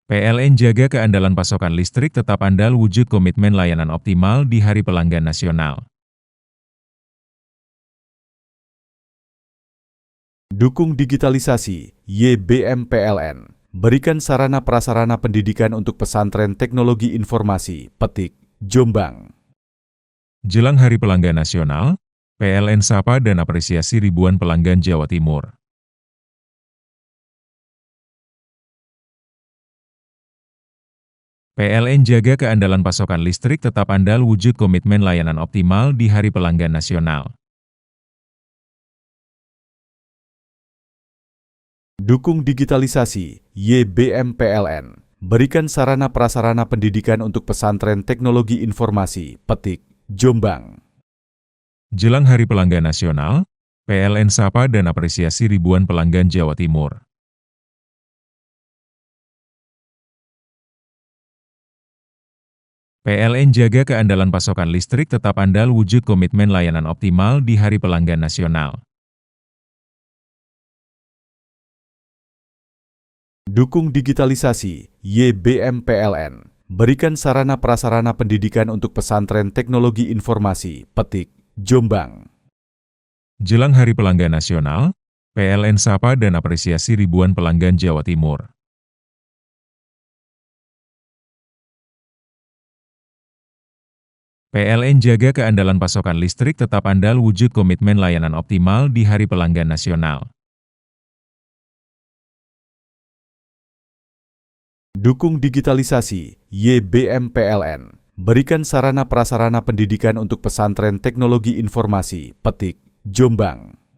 PLN jaga keandalan pasokan listrik tetap andal wujud komitmen layanan optimal di Hari Pelanggan Nasional. Dukung digitalisasi, YBM PLN. Berikan sarana prasarana pendidikan untuk pesantren teknologi informasi, Petik, Jombang. Jelang Hari Pelanggan Nasional, PLN sapa dan apresiasi ribuan pelanggan Jawa Timur. PLN jaga keandalan pasokan listrik tetap andal wujud komitmen layanan optimal di Hari Pelanggan Nasional. Dukung digitalisasi, YBM PLN. Berikan sarana prasarana pendidikan untuk pesantren teknologi informasi, Petik, Jombang. Jelang Hari Pelanggan Nasional, PLN sapa dan apresiasi ribuan pelanggan Jawa Timur. PLN jaga keandalan pasokan listrik tetap andal wujud komitmen layanan optimal di Hari Pelanggan Nasional. Dukung digitalisasi, YBM PLN. Berikan sarana prasarana pendidikan untuk pesantren teknologi informasi, Petik, Jombang. Jelang Hari Pelanggan Nasional, PLN sapa dan apresiasi ribuan pelanggan Jawa Timur. PLN jaga keandalan pasokan listrik tetap andal wujud komitmen layanan optimal di Hari Pelanggan Nasional. Dukung digitalisasi, YBM PLN. Berikan sarana prasarana pendidikan untuk pesantren teknologi informasi, Petik, Jombang.